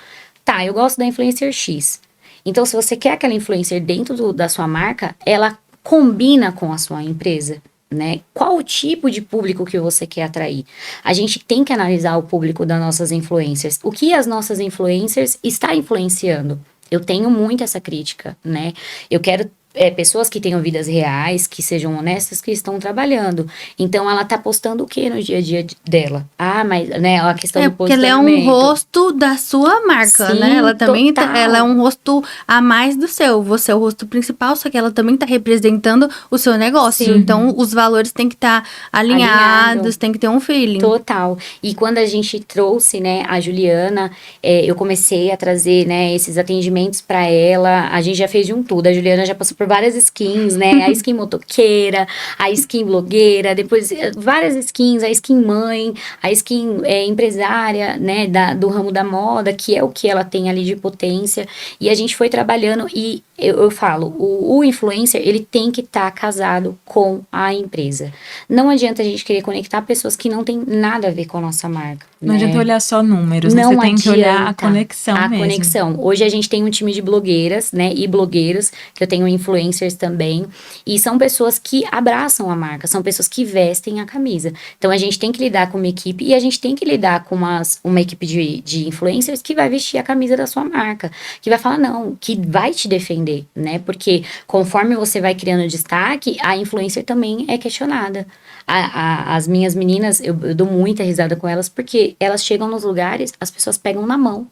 Tá, eu gosto da influencer X. Então, se você quer aquela influencer dentro da sua marca, ela combina com a sua empresa. Né? Qual o tipo de público que você quer atrair? A gente tem que analisar o público das nossas influencers. O que as nossas influencers está influenciando? Eu tenho muito essa crítica, né? Eu quero pessoas que tenham vidas reais, que sejam honestas, que estão trabalhando. Então, ela tá postando o que no dia a dia dela? Ah, mas, né, a questão do
porque ela é um rosto da sua marca,
Sim,
né? Ela também ela é
total.
um rosto a mais do seu. Você é o rosto principal, só que ela também tá representando o seu negócio.
Sim.
Então, os valores têm que estar alinhados, tem que ter um feeling.
Total. E quando a gente trouxe, né, a Juliana, eu comecei a trazer, né, esses atendimentos para ela. A gente já fez de um tudo. A Juliana já passou por várias skins, né? A skin motoqueira, a skin blogueira, depois várias skins, a skin mãe, a skin empresária, né, do ramo da moda, que é o que ela tem ali de potência. E a gente foi trabalhando e eu falo, o influencer, ele tem que estar casado com a empresa. Não adianta a gente querer conectar pessoas que não tem nada a ver com a nossa marca.
Não
né?
adianta olhar só números, né?
Não
Você tem que olhar a
adianta.
conexão
A
mesmo.
conexão. Hoje a gente tem um time de blogueiras, né, e blogueiros, que eu tenho influencers também, e são pessoas que abraçam a marca, são pessoas que vestem a camisa. Então a gente tem que lidar com uma equipe e a gente tem que lidar com uma equipe de influencers que vai vestir a camisa da sua marca, que vai falar não, que vai te defender, né? Porque conforme você vai criando destaque, a influencer também é questionada. As minhas meninas, eu dou muita risada com elas, porque elas chegam nos lugares, as pessoas pegam na mão.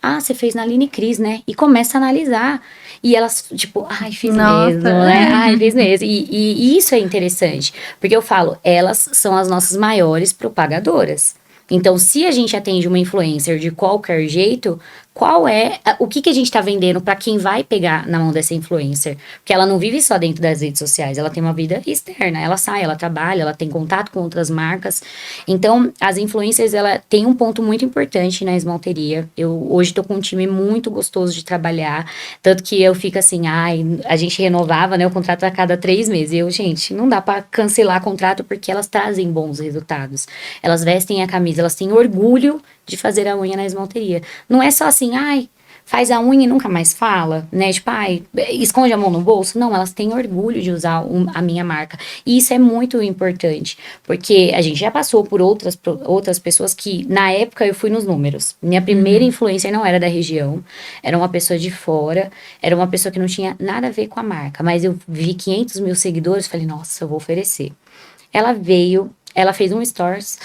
Ah, você fez na Aline Cris, né? E começa a analisar. E elas, tipo, ai, fiz mesmo, né? Ai, fiz mesmo. E isso é interessante. Porque eu falo, elas são as nossas maiores propagadoras. Então, se a gente atende uma influencer de qualquer jeito, o que a gente tá vendendo para quem vai pegar na mão dessa influencer? Porque ela não vive só dentro das redes sociais, ela tem uma vida externa, ela sai, ela trabalha, ela tem contato com outras marcas. Então, as influencers, ela tem um ponto muito importante na esmalteria. Eu hoje tô com um time muito gostoso de trabalhar, tanto que eu fico assim, a gente renovava, né, o contrato a cada 3 meses. E gente, não dá para cancelar contrato porque elas trazem bons resultados. Elas vestem a camisa, elas têm orgulho de fazer a unha na esmalteria. Não é só assim, faz a unha e nunca mais fala, né? Tipo, esconde a mão no bolso. Não, elas têm orgulho de usar a minha marca. E isso é muito importante, porque a gente já passou por outras pessoas que, na época, eu fui nos números. Minha primeira influencer não era da região, era uma pessoa de fora, era uma pessoa que não tinha nada a ver com a marca, mas eu vi 500 mil seguidores, falei, nossa, eu vou oferecer. Ela veio, ela fez um stories,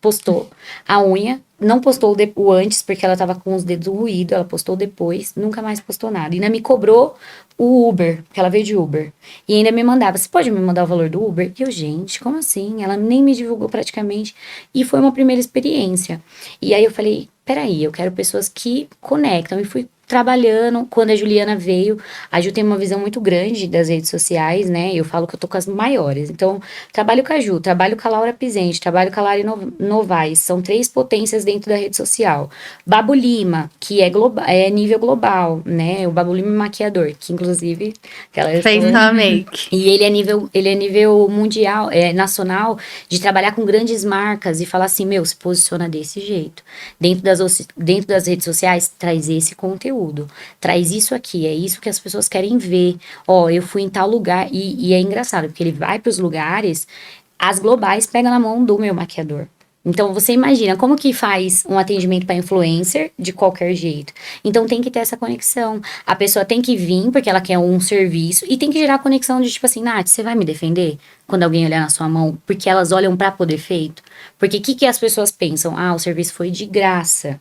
postou a unha, não postou o antes porque ela tava com os dedos ruídos, ela postou depois, nunca mais postou nada. E ainda me cobrou o Uber, porque ela veio de Uber. E ainda me mandava, você pode me mandar o valor do Uber? E eu, gente, como assim? Ela nem me divulgou praticamente. E foi uma primeira experiência. E aí eu falei, peraí, eu quero pessoas que conectam. E fui trabalhando. Quando a Juliana veio, a Ju tem uma visão muito grande das redes sociais, né? Eu falo que eu tô com as maiores. Então, trabalho com a Ju, trabalho com a Laura Pizente, trabalho com a Lari Novaes. São 3 potências dentro da rede social. Babo Lima, que é nível global, né? O Babo Lima maquiador, que inclusive...
Fez uma make.
E ele é nível mundial, nacional, de trabalhar com grandes marcas e falar assim, se posiciona desse jeito. Dentro das redes sociais, traz esse conteúdo. Traz isso aqui, é isso que as pessoas querem ver. Eu fui em tal lugar, e é engraçado, porque ele vai para os lugares, as globais pegam na mão do meu maquiador. Então, você imagina como que faz um atendimento para influencer de qualquer jeito. Então, tem que ter essa conexão. A pessoa tem que vir porque ela quer um serviço e tem que gerar conexão de tipo assim, Nath, você vai me defender quando alguém olhar na sua mão? Porque elas olham para poder feito. Porque o que as pessoas pensam? O serviço foi de graça.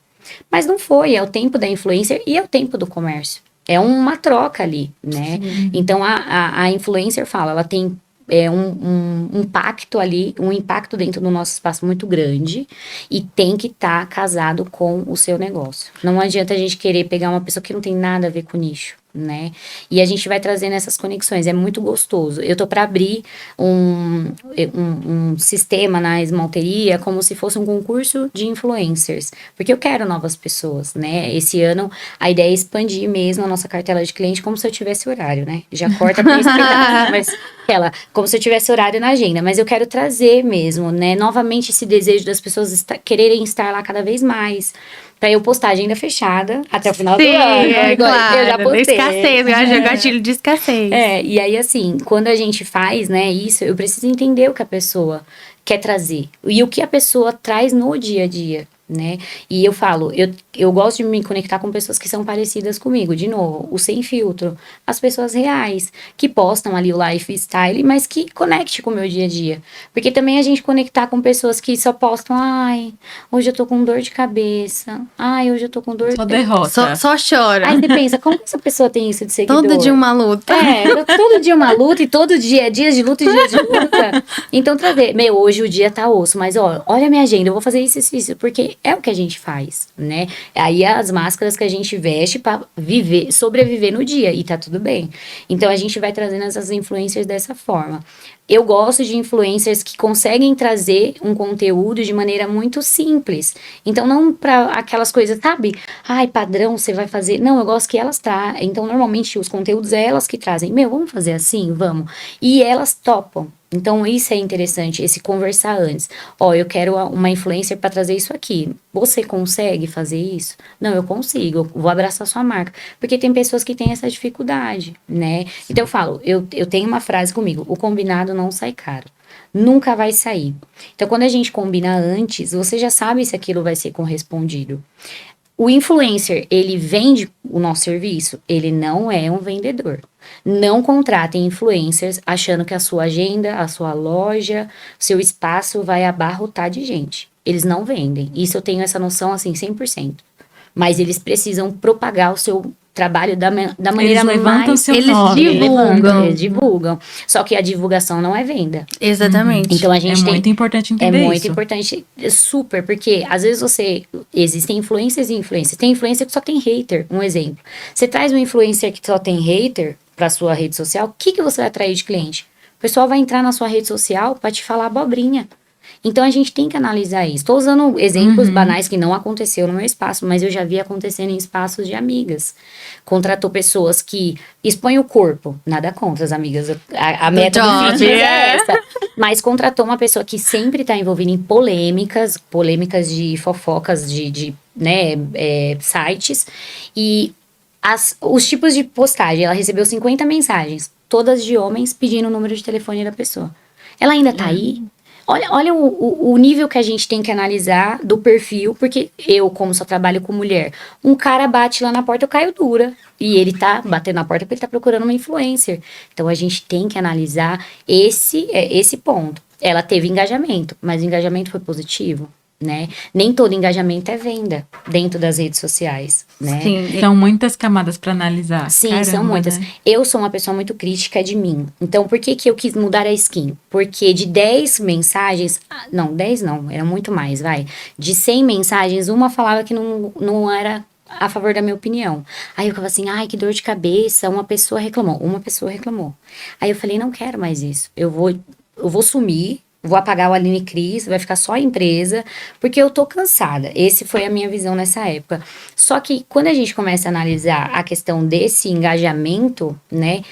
Mas não foi, é o tempo da influencer e é o tempo do comércio. É uma troca ali, né? Então, a influencer fala, ela tem um impacto ali, um impacto dentro do nosso espaço muito grande e tem que estar casado com o seu negócio. Não adianta a gente querer pegar uma pessoa que não tem nada a ver com o nicho, né? E a gente vai trazendo essas conexões, é muito gostoso. Eu tô para abrir um sistema na esmalteria como se fosse um concurso de influencers, porque eu quero novas pessoas, né? Esse ano a ideia é expandir mesmo a nossa cartela de cliente como se eu tivesse horário, né? Já corta pra explicar, mas como se eu tivesse horário na agenda, mas eu quero trazer mesmo, né? Novamente esse desejo das pessoas quererem estar lá cada vez mais. Pra eu postar agenda fechada até o final do ano.
Claro,
eu já postei.
Escassez, gatilho de escassez.
E aí assim, quando a gente faz, né, isso, eu preciso entender o que a pessoa quer trazer. E o que a pessoa traz no dia a dia, né? E eu falo, eu gosto de me conectar com pessoas que são parecidas comigo. De novo, o sem filtro. As pessoas reais, que postam ali o lifestyle, mas que conecte com o meu dia a dia. Porque também a gente conectar com pessoas que só postam, ai, hoje eu tô com dor de cabeça. Ai, hoje eu tô com dor...
Só derrota.
Só chora.
Aí você pensa, como que essa pessoa tem isso de seguidor?
Todo dia uma luta.
Todo dia uma luta e todo dia é dias de luta e dias de luta. Então, trazer, hoje o dia tá osso, mas ó, olha a minha agenda, eu vou fazer isso, porque é o que a gente faz, né? Aí as máscaras que a gente veste pra viver, sobreviver no dia, e tá tudo bem. Então, a gente vai trazendo essas influencers dessa forma. Eu gosto de influencers que conseguem trazer um conteúdo de maneira muito simples. Então, não para aquelas coisas, sabe? Ai, padrão, você vai fazer. Não, eu gosto que elas trazem. Então, normalmente, os conteúdos é elas que trazem. Vamos fazer assim? Vamos. E elas topam. Então, isso é interessante, esse conversar antes. Ó, eu quero uma influencer para trazer isso aqui. Você consegue fazer isso? Não, eu consigo. Eu vou abraçar sua marca. Porque tem pessoas que têm essa dificuldade, né? Então, eu falo, eu tenho uma frase comigo. O combinado não sai caro. Nunca vai sair. Então, quando a gente combina antes, você já sabe se aquilo vai ser correspondido. O influencer, ele vende o nosso serviço? Ele não é um vendedor. Não contratem influencers achando que a sua agenda, a sua loja, seu espaço vai abarrotar de gente. Eles não vendem. Isso eu tenho essa noção, assim, 100%. Mas eles precisam propagar o seu trabalho da maneira
eles levantam
mais...
seu
Eles
nome.
divulgam.
Eles divulgam. Só que a divulgação não é venda.
Exatamente.
Então a gente
É
tem...
muito importante entender
É muito
isso.
importante, super, porque às vezes existem influencers e influencers. Tem influencer que só tem hater, um exemplo. Você traz um influencer que só tem hater para sua rede social, o que você vai atrair de cliente? O pessoal vai entrar na sua rede social para te falar abobrinha. Então a gente tem que analisar isso. Estou usando exemplos banais que não aconteceu no meu espaço, mas eu já vi acontecendo em espaços de amigas. Contratou pessoas que expõem o corpo, nada contra as amigas, a meta do fitness é essa. Mas contratou uma pessoa que sempre está envolvida em polêmicas de fofocas de sites, e os tipos de postagem, ela recebeu 50 mensagens, todas de homens pedindo o número de telefone da pessoa. Ela ainda tá aí? Olha o nível que a gente tem que analisar do perfil, porque eu, como só trabalho com mulher, um cara bate lá na porta, eu caio dura. E ele tá batendo na porta porque ele tá procurando uma influencer. Então, a gente tem que analisar esse ponto. Ela teve engajamento, mas o engajamento foi positivo, né? Nem todo engajamento é venda dentro das redes sociais, né?
Sim.
São muitas camadas para analisar.
Sim,
Caramba,
são muitas.
né?
Eu sou uma pessoa muito crítica de mim. Então, por que eu quis mudar a skin? Porque de 10 mensagens... Não, 10 não, era muito mais, vai. De 100 mensagens, uma falava que não era a favor da minha opinião. Aí eu ficava assim, ai, que dor de cabeça, uma pessoa reclamou. Aí eu falei, não quero mais isso. Eu vou sumir, vou apagar o Aline Cris, vai ficar só a empresa, porque eu tô cansada. Esse foi a minha visão nessa época. Só que quando a gente começa a analisar a questão desse engajamento, né,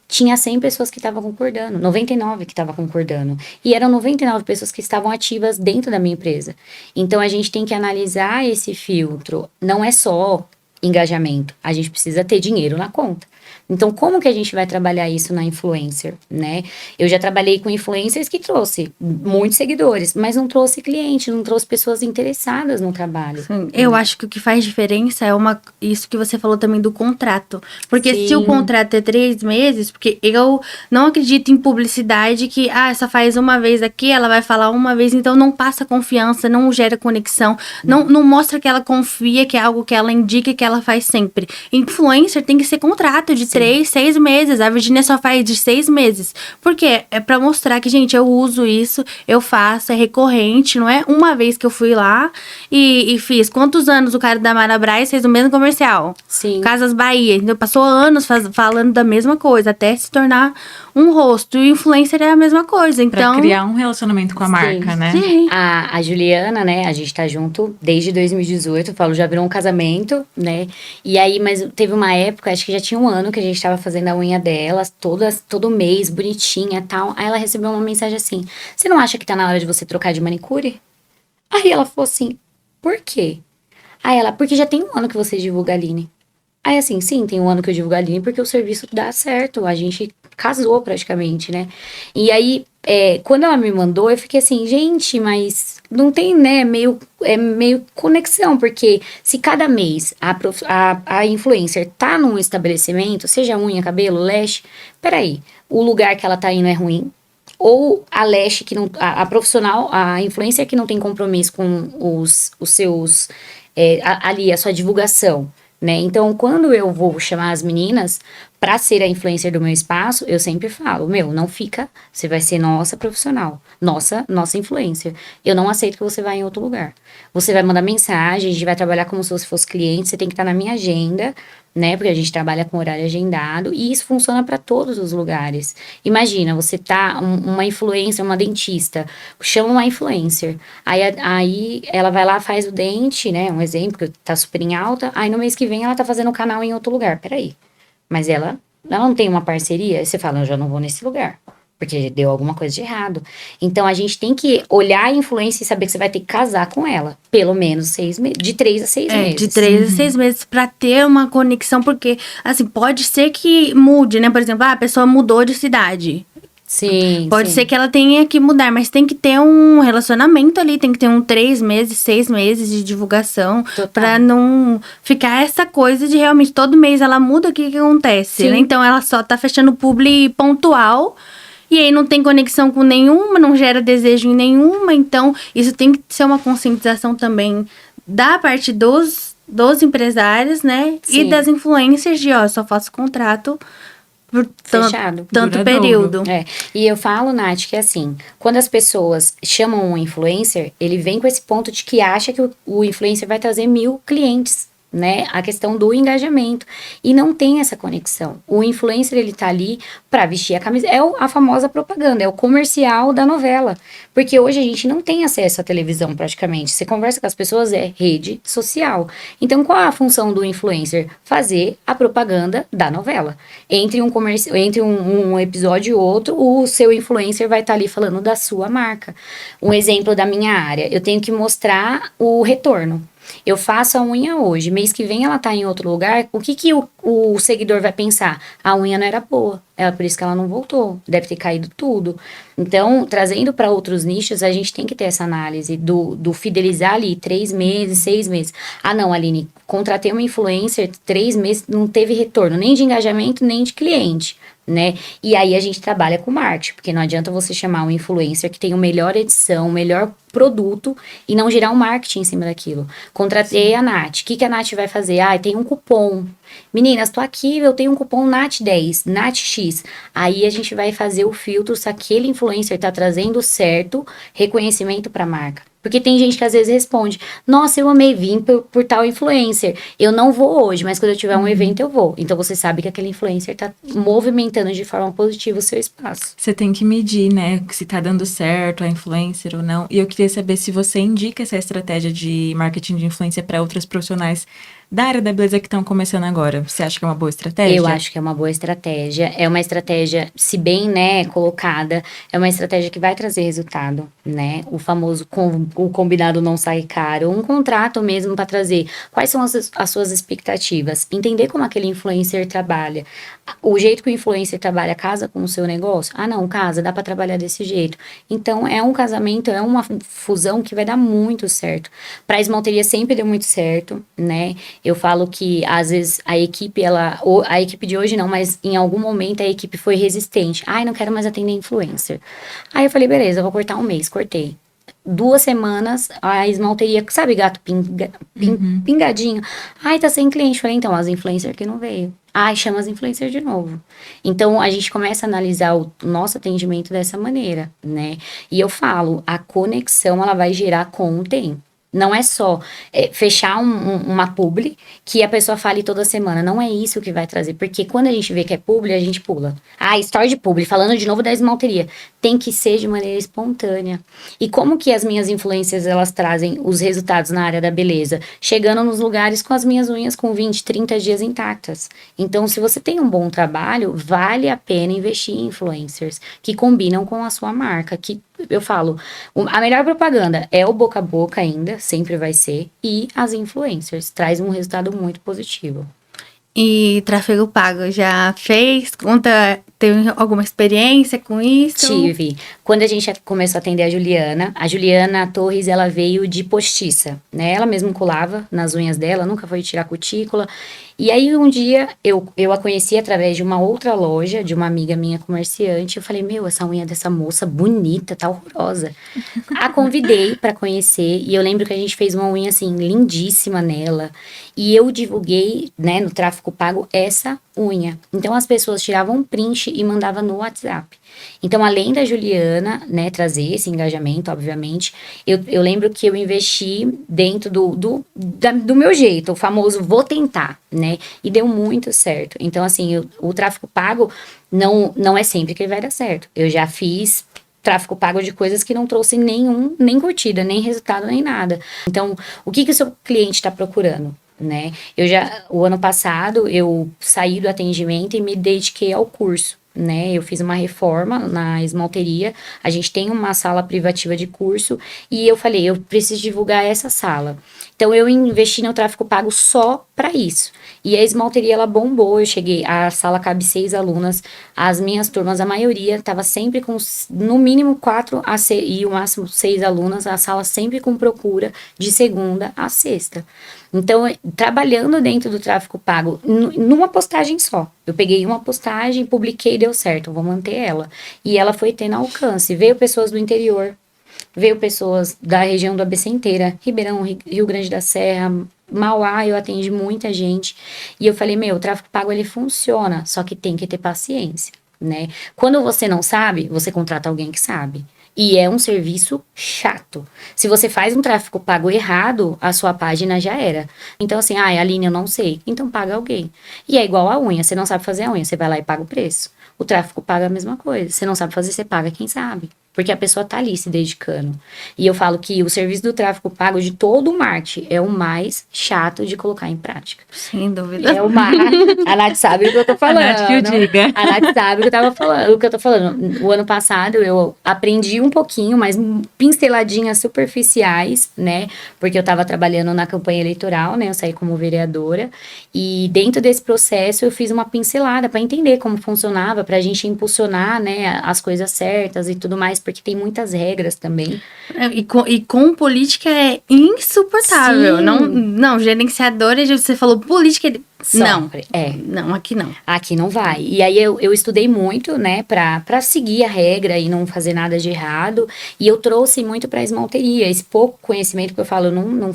tinha 100 pessoas que estavam concordando, 99 que estavam concordando. E eram 99 pessoas que estavam ativas dentro da minha empresa. Então, a gente tem que analisar esse filtro. Não é só engajamento, a gente precisa ter dinheiro na conta. Então, como que a gente vai trabalhar isso na influencer, né? Eu já trabalhei com influencers que trouxe muitos seguidores, mas não trouxe cliente, não trouxe pessoas interessadas no trabalho.
Sim, eu acho que o que faz diferença é isso que você falou também do contrato. Porque
Sim.
se o contrato é 3 meses, porque eu não acredito em publicidade que, só faz uma vez aqui, ela vai falar uma vez, então não passa confiança, não gera conexão, não mostra que ela confia, que é algo que ela indica, que ela ela faz sempre. Influencer tem que ser contrato de 3, 6 meses. A Virgínia só faz de 6 meses. Por quê? É pra mostrar que, gente, eu uso isso, eu faço, é recorrente, não é uma vez que eu fui lá e fiz. Quantos anos o cara da Marabras fez o mesmo comercial?
Sim.
Casas Bahia, entendeu? Passou anos falando da mesma coisa, até se tornar um rosto. E o influencer é a mesma coisa,
Pra
então...
criar um relacionamento com a marca, né?
Sim.
A Juliana, né, a gente tá junto desde 2018, eu falo, já virou um casamento, né? E aí, mas teve uma época, acho que já tinha um ano que a gente tava fazendo a unha dela, todo mês, bonitinha e tal. Aí ela recebeu uma mensagem assim: você não acha que tá na hora de você trocar de manicure? Aí ela falou assim: por quê? Aí ela, porque já tem um ano que você divulga a Aline. Aí assim, sim, tem um ano que eu divulgo a Aline porque o serviço dá certo, a gente casou praticamente, né? E aí, quando ela me mandou, eu fiquei assim, gente, mas não tem, né, meio conexão, porque se cada mês a influencer tá num estabelecimento, seja unha, cabelo, lash, peraí, o lugar que ela tá indo é ruim, ou a lash que não, a profissional, a influencer que não tem compromisso com os seus, ali, a sua divulgação, né? Então, quando eu vou chamar as meninas pra ser a influencer do meu espaço, eu sempre falo, não fica, você vai ser nossa profissional, nossa influencer. Eu não aceito que você vá em outro lugar. Você vai mandar mensagem, a gente vai trabalhar como se você fosse cliente, você tem que estar na minha agenda, né? Porque a gente trabalha com horário agendado e isso funciona para todos os lugares. Imagina, você tá uma influencer, uma dentista, chama uma influencer, aí ela vai lá, faz o dente, né? Um exemplo que tá super em alta, aí no mês que vem ela tá fazendo o canal em outro lugar. Peraí. Mas ela não tem uma parceria, aí você fala, eu já não vou nesse lugar, porque deu alguma coisa de errado. Então, a gente tem que olhar a influência e saber que você vai ter que casar com ela, pelo menos 6 meses, de 3 a 6 meses.
De 3 a 6 meses pra ter uma conexão, porque, assim, pode ser que mude, né? Por exemplo, a pessoa mudou de cidade.
Sim,
Pode
sim.
ser que ela tenha que mudar, mas tem que ter um relacionamento ali, tem que ter 3 meses, 6 meses de divulgação,
Total.
pra não ficar essa coisa de realmente todo mês ela muda, o que acontece,
Sim.
né? Então ela só tá fechando publi pontual, e aí não tem conexão com nenhuma, não gera desejo em nenhuma, então isso tem que ser uma conscientização também da parte dos empresários, né? E
Sim.
das influencers de, só faço contrato por
Fechado.
tanto
Duradouro.
período.
E eu falo, Nath, que assim, quando as pessoas chamam um influencer, ele vem com esse ponto de que acha que o influencer vai trazer 1000 clientes, né? A questão do engajamento. E não tem essa conexão. O influencer, ele tá ali pra vestir a camisa. É a famosa propaganda, é o comercial da novela. Porque hoje a gente não tem acesso à televisão praticamente. Você conversa com as pessoas, é rede social. Então, qual é a função do influencer? Fazer a propaganda da novela. Entre um episódio e outro, o seu influencer vai estar ali falando da sua marca. Um exemplo da minha área, eu tenho que mostrar o retorno. Eu faço a unha hoje, mês que vem ela tá em outro lugar, o que o seguidor vai pensar? A unha não era boa, é por isso que ela não voltou, deve ter caído tudo. Então, trazendo para outros nichos, a gente tem que ter essa análise do fidelizar ali 3 meses, 6 meses. Ah não, Aline, contratei uma influencer, 3 meses, não teve retorno, nem de engajamento, nem de cliente, né? E aí a gente trabalha com marketing, porque não adianta você chamar um influencer que tem o melhor edição, o melhor produto e não gerar um marketing em cima daquilo. Contratei a Nath. O que a Nath vai fazer? Tem um cupom. Meninas, tô aqui, eu tenho um cupom NAT10, NATX. Aí a gente vai fazer o filtro se aquele influencer tá trazendo certo reconhecimento pra marca. Porque tem gente que às vezes responde, nossa, eu amei vir por tal influencer. Eu não vou hoje, mas quando eu tiver um evento eu vou. Então você sabe que aquele influencer tá movimentando de forma positiva o seu espaço.
Você tem que medir, né? Se tá dando certo a influencer ou não. E eu queria saber se você indica essa estratégia de marketing de influência para outras profissionais da área da beleza que estão começando agora. Você acha que é uma boa estratégia?
Eu acho que é uma boa estratégia. É uma estratégia, se bem, né, colocada, é uma estratégia que vai trazer resultado, né? O famoso o combinado não sai caro. Um contrato mesmo para trazer quais são as suas expectativas. Entender como aquele influencer trabalha. O jeito que o influencer trabalha casa com o seu negócio? Ah, não, casa, dá para trabalhar desse jeito. Então, é um casamento, é uma fusão que vai dar muito certo. Para a esmalteria sempre deu muito certo, né? Eu falo que, às vezes, a equipe de hoje não, mas em algum momento a equipe foi resistente. Não quero mais atender influencer. Aí eu falei, beleza, eu vou cortar um mês, cortei. 2 semanas, a esmalteria, sabe, gato pingadinho. Ai, tá sem cliente. Falei, então, as influencers que não veio. Ai, chama as influencers de novo. Então, a gente começa a analisar o nosso atendimento dessa maneira, né? E eu falo, a conexão, ela vai gerar com o tempo. Não é só fechar uma publi que a pessoa fale toda semana. Não é isso que vai trazer. Porque quando a gente vê que é publi, a gente pula. Ah, story de publi, falando de novo da esmalteria. Tem que ser de maneira espontânea. E como que as minhas influências, elas trazem os resultados na área da beleza? Chegando nos lugares com as minhas unhas com 20, 30 dias intactas. Então, se você tem um bom trabalho, vale a pena investir em influencers que combinam com a sua marca, que eu falo, a melhor propaganda é o boca a boca ainda, sempre vai ser, e as influencers, traz um resultado muito positivo.
E tráfego pago, já fez? Conta, teve alguma experiência com isso?
Tive. Quando a gente começou a atender a Juliana Torres, ela veio de postiça, né? Ela mesma colava nas unhas dela, nunca foi tirar cutícula. E aí, um dia, eu a conheci através de uma outra loja, de uma amiga minha comerciante. Eu falei, meu, essa unha dessa moça bonita, tá horrorosa. A convidei pra conhecer, e eu lembro que a gente fez uma unha, assim, lindíssima nela. E eu divulguei, né, no tráfego pago, essa unha. Então, as pessoas tiravam um print e mandavam no WhatsApp. Então, além da Juliana, né, trazer esse engajamento, obviamente, eu lembro que eu investi dentro do meu jeito, o famoso vou tentar, né? E deu muito certo. Então, assim, o tráfego pago não é sempre que ele vai dar certo. Eu já fiz tráfego pago de coisas que não trouxe nem curtida, nem resultado, nem nada. Então, o que o seu cliente está procurando? Né? O ano passado, eu saí do atendimento e me dediquei ao curso, né? Eu fiz uma reforma na esmalteria, a gente tem uma sala privativa de curso, e eu falei, eu preciso divulgar essa sala. Então, eu investi no tráfego pago só para isso. E a esmalteria, ela bombou, a sala cabe 6 alunas, as minhas turmas, a maioria, estava sempre com, no mínimo 4 a 6, e o máximo 6 alunas, a sala sempre com procura de segunda a sexta. Então, trabalhando dentro do tráfego pago, numa postagem só. Eu peguei uma postagem, publiquei, deu certo, vou manter ela. E ela foi tendo alcance. Veio pessoas do interior, veio pessoas da região do ABC inteira, Ribeirão, Rio Grande da Serra, Mauá, eu atendi muita gente. E eu falei, meu, o tráfego pago, ele funciona, só que tem que ter paciência, né? Quando você não sabe, você contrata alguém que sabe. E é um serviço chato. Se você faz um tráfego pago errado, a sua página já era. Então, assim, Aline, eu não sei. Então, paga alguém. E é igual a unha. Você não sabe fazer a unha, você vai lá e paga o preço. O tráfego pago é a mesma coisa. Você não sabe fazer, você paga quem sabe. Porque a pessoa tá ali se dedicando. E eu falo que o serviço do tráfego pago de todo o marketing é o mais chato de colocar em prática.
Sem dúvida.
É o mais... A Nath sabe o que eu tô falando.
A Nath que eu diga.
A Nath sabe o que eu tô falando. O ano passado eu aprendi um pouquinho, mas pinceladinhas superficiais, né? Porque eu tava trabalhando na campanha eleitoral, né? Eu saí como vereadora. E dentro desse processo eu fiz uma pincelada para entender como funcionava, pra gente impulsionar, né, as coisas certas e tudo mais, porque tem muitas regras também.
E com política é insuportável.
Sim.
Não, gerenciadora, você falou política.
Sofre.
Não, aqui não.
Aqui não vai. E aí eu estudei muito, né, pra seguir a regra e não fazer nada de errado. E eu trouxe muito pra esmalteria. Esse pouco conhecimento que eu falo, eu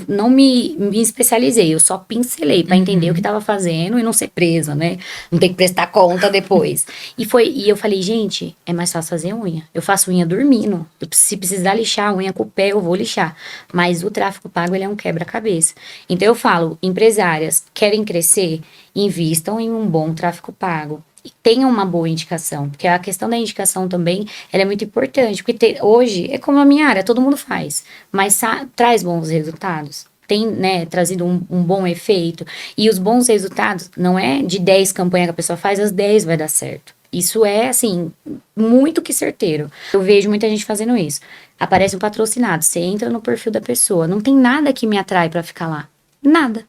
não me especializei. Eu só pincelei pra entender o que tava fazendo e não ser presa, né? Não ter que prestar conta depois. E eu falei, gente, é mais fácil fazer unha. Eu faço unha dormindo. Se precisar lixar a unha com o pé, eu vou lixar. Mas o tráfego pago, ele é um quebra-cabeça. Então eu falo, empresárias querem crescer, invistam em um bom tráfego pago. E tenham uma boa indicação, porque a questão da indicação também, ela é muito importante, porque hoje, é como a minha área, todo mundo faz, mas traz bons resultados. Tem, né, trazido um bom efeito, e os bons resultados, não é de 10 campanhas que a pessoa faz, as 10 vai dar certo. Isso é, assim, muito que certeiro. Eu vejo muita gente fazendo isso. Aparece um patrocinado, você entra no perfil da pessoa, não tem nada que me atrai pra ficar lá. Nada.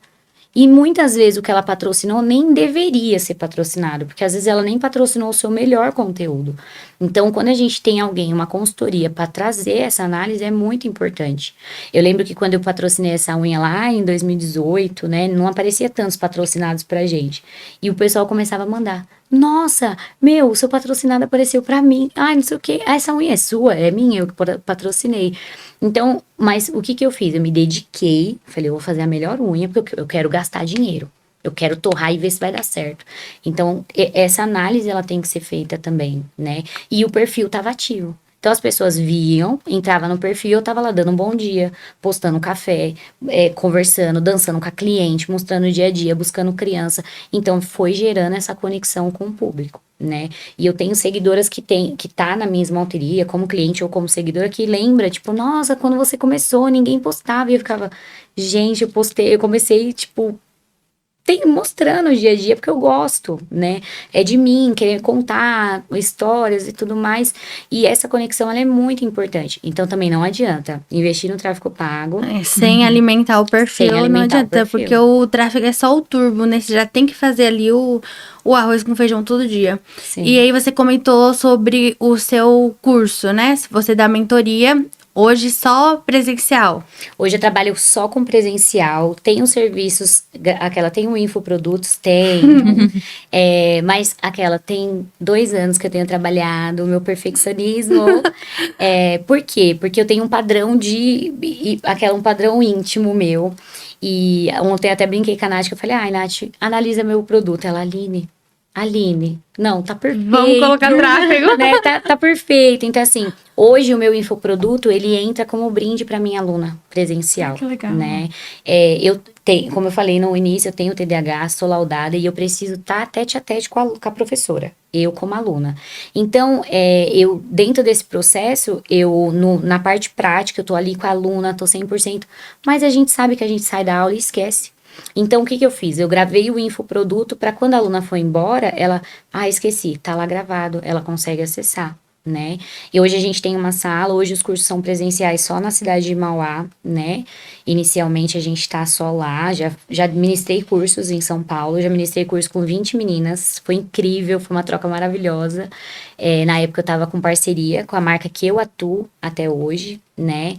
E muitas vezes o que ela patrocinou nem deveria ser patrocinado, porque às vezes ela nem patrocinou o seu melhor conteúdo. Então, quando a gente tem alguém, uma consultoria para trazer essa análise, é muito importante. Eu lembro que quando eu patrocinei essa unha lá em 2018, né, não aparecia tantos patrocinados pra gente. E o pessoal começava a mandar. Nossa, meu, o seu patrocinado apareceu pra mim. Ai, não sei o quê. Ah, essa unha é sua? É minha, eu que patrocinei. Então, mas o que que eu fiz? Eu me dediquei, falei, eu vou fazer a melhor unha, porque eu quero gastar dinheiro. Eu quero torrar e ver se vai dar certo. Então, essa análise, ela tem que ser feita também, né? E o perfil tava ativo. Então, as pessoas viam, entrava no perfil, eu tava lá dando um bom dia, postando café, conversando, dançando com a cliente, mostrando o dia a dia, buscando criança. Então, foi gerando essa conexão com o público, né? E eu tenho seguidoras que tá na minha esmalteria, como cliente ou como seguidora, que lembra, tipo, nossa, quando você começou, ninguém postava. E eu ficava, gente, eu comecei, tipo, mostrando o dia a dia, porque eu gosto, né? É de mim, querer contar histórias e tudo mais. E essa conexão, ela é muito importante. Então, também não adianta investir no tráfego pago.
Sem alimentar o perfil,
Sem alimentar
não
o
adianta,
perfil.
porque o tráfego é só o turbo, né? Você já tem que fazer ali o arroz com feijão todo dia.
Sim.
E aí você comentou sobre o seu curso, né? Se você dá mentoria, hoje só presencial.
Hoje eu trabalho só com presencial, tenho serviços, tem o infoprodutos, tem, mas tem 2 anos que eu tenho trabalhado, o meu perfeccionismo, por quê? Porque eu tenho um padrão um padrão íntimo meu, e ontem até brinquei com a Nath, que eu falei, ai Nath, analisa meu produto, ela, Aline, não, tá perfeito.
Vamos colocar tráfego.
Né? Tá perfeito. Então, assim, hoje o meu infoproduto, ele entra como brinde para minha aluna presencial.
Que legal.
Né? Como eu falei no início, eu tenho TDAH, sou laudada e eu preciso estar tete a tete com a professora, eu como aluna. Então, dentro desse processo, na parte prática, eu tô ali com a aluna, tô 100%, mas a gente sabe que a gente sai da aula e esquece. Então, o que eu fiz? Eu gravei o infoproduto para quando a aluna for embora, ela... esqueci, tá lá gravado, ela consegue acessar, né? E hoje a gente tem uma sala, hoje os cursos são presenciais só na cidade de Mauá, né? Inicialmente a gente tá só lá, já ministrei cursos em São Paulo, já ministrei curso com 20 meninas, foi incrível, foi uma troca maravilhosa. Na época eu tava com parceria com a marca que eu atuo até hoje, né?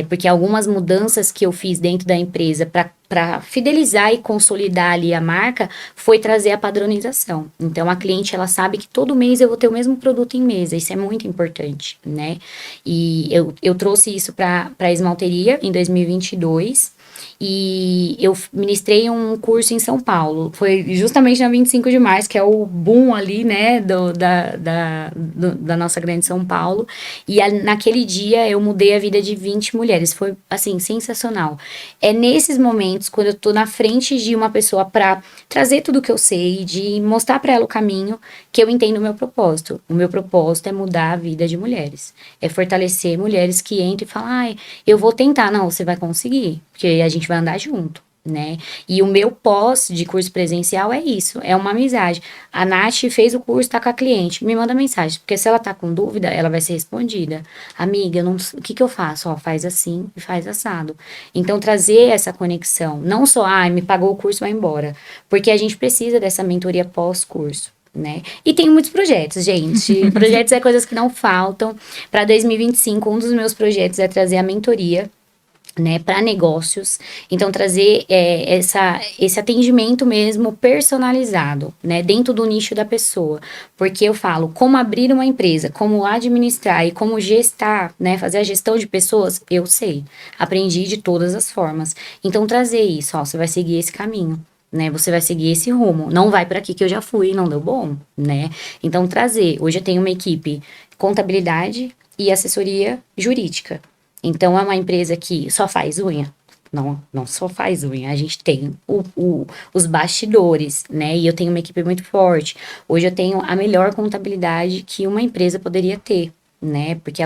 Porque algumas mudanças que eu fiz dentro da empresa para fidelizar e consolidar ali a marca foi trazer a padronização. Então, a cliente, ela sabe que todo mês eu vou ter o mesmo produto em mesa. Isso é muito importante, né? E eu trouxe isso para a esmalteria em 2022. E eu ministrei um curso em São Paulo. Foi justamente na 25 de março, que é o boom ali, né, da nossa grande São Paulo. E naquele dia eu mudei a vida de 20 mulheres. Foi, assim, sensacional. É nesses momentos, quando eu tô na frente de uma pessoa pra trazer tudo que eu sei, de mostrar pra ela o caminho, que eu entendo o meu propósito. O meu propósito é mudar a vida de mulheres. É fortalecer mulheres que entram e falam, eu vou tentar. Não, você vai conseguir, porque a gente vai andar junto, né? E o meu pós de curso presencial é isso, é uma amizade. A Nath fez o curso, tá com a cliente, me manda mensagem, porque se ela tá com dúvida, ela vai ser respondida. Amiga, o que eu faço? Faz assim e faz assado. Então, trazer essa conexão, não só, me pagou o curso, vai embora. Porque a gente precisa dessa mentoria pós-curso. Né? E tem muitos projetos, gente. Projetos é coisas que não faltam. Para 2025, um dos meus projetos é trazer a mentoria, né, para negócios. Então, trazer esse atendimento mesmo personalizado, né, dentro do nicho da pessoa. Porque eu falo, como abrir uma empresa, como administrar e como gestar, né, fazer a gestão de pessoas, eu sei. Aprendi de todas as formas. Então, trazer isso, você vai seguir esse caminho. Né, você vai seguir esse rumo, não vai para aqui que eu já fui e não deu bom, né? Então, trazer, hoje eu tenho uma equipe contabilidade e assessoria jurídica. Então, é uma empresa que só faz unha. Não só faz unha, a gente tem os bastidores, né? E eu tenho uma equipe muito forte. Hoje eu tenho a melhor contabilidade que uma empresa poderia ter, né? Porque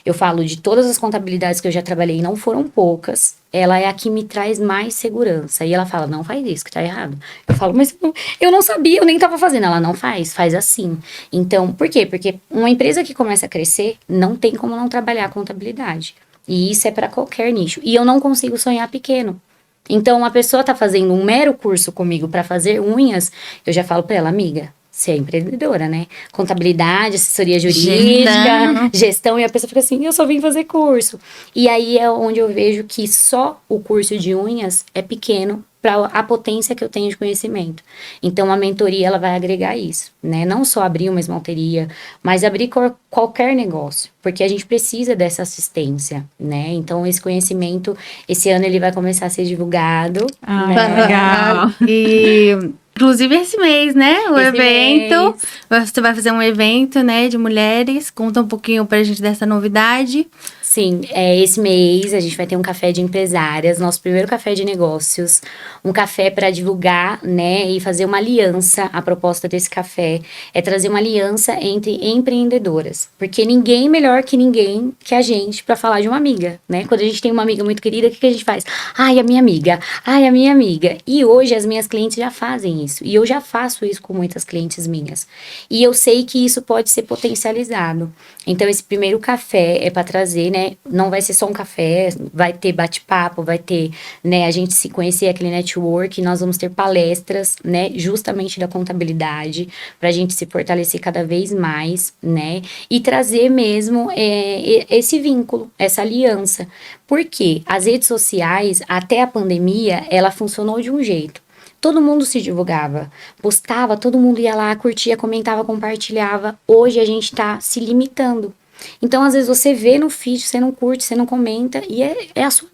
eu falo de todas as contabilidades que eu já trabalhei, não foram poucas, ela é a que me traz mais segurança. E ela fala, não faz isso, que tá errado. Eu falo, mas eu não sabia, eu nem tava fazendo. Ela não faz assim. Então, por quê? Porque uma empresa que começa a crescer, não tem como não trabalhar a contabilidade. E isso é para qualquer nicho. E eu não consigo sonhar pequeno. Então, uma pessoa tá fazendo um mero curso comigo para fazer unhas, eu já falo para ela, amiga, ser empreendedora, né? Contabilidade, assessoria jurídica, gestão, e a pessoa fica assim, eu só vim fazer curso. E aí é onde eu vejo que só o curso de unhas é pequeno para a potência que eu tenho de conhecimento. Então, a mentoria, ela vai agregar isso, né? Não só abrir uma esmalteria, mas abrir qualquer negócio, porque a gente precisa dessa assistência, né? Então, esse conhecimento, esse ano ele vai começar a ser divulgado.
Né? Legal.
E, inclusive, esse mês, né? O
Esse
evento.
mês.
Você vai fazer um evento, né, de mulheres. Conta um pouquinho pra gente dessa novidade.
Sim, esse mês a gente vai ter um café de empresárias, nosso primeiro café de negócios, um café para divulgar, né, e fazer uma aliança. A proposta desse café é trazer uma aliança entre empreendedoras, porque ninguém melhor que ninguém que a gente para falar de uma amiga, né? Quando a gente tem uma amiga muito querida, o que a gente faz? Ai, a minha amiga, ai, a minha amiga. E hoje as minhas clientes já fazem isso, e eu já faço isso com muitas clientes minhas. E eu sei que isso pode ser potencializado. Então, esse primeiro café é para trazer, né? Não vai ser só um café, vai ter bate-papo, vai ter, né, a gente se conhecer, aquele network, nós vamos ter palestras, né, justamente da contabilidade, pra gente se fortalecer cada vez mais, né, e trazer mesmo esse vínculo, essa aliança. Porque as redes sociais, até a pandemia, ela funcionou de um jeito. Todo mundo se divulgava, postava, todo mundo ia lá, curtia, comentava, compartilhava. Hoje a gente tá se limitando. Então, às vezes, você vê no feed, você não curte, você não comenta, e é a sua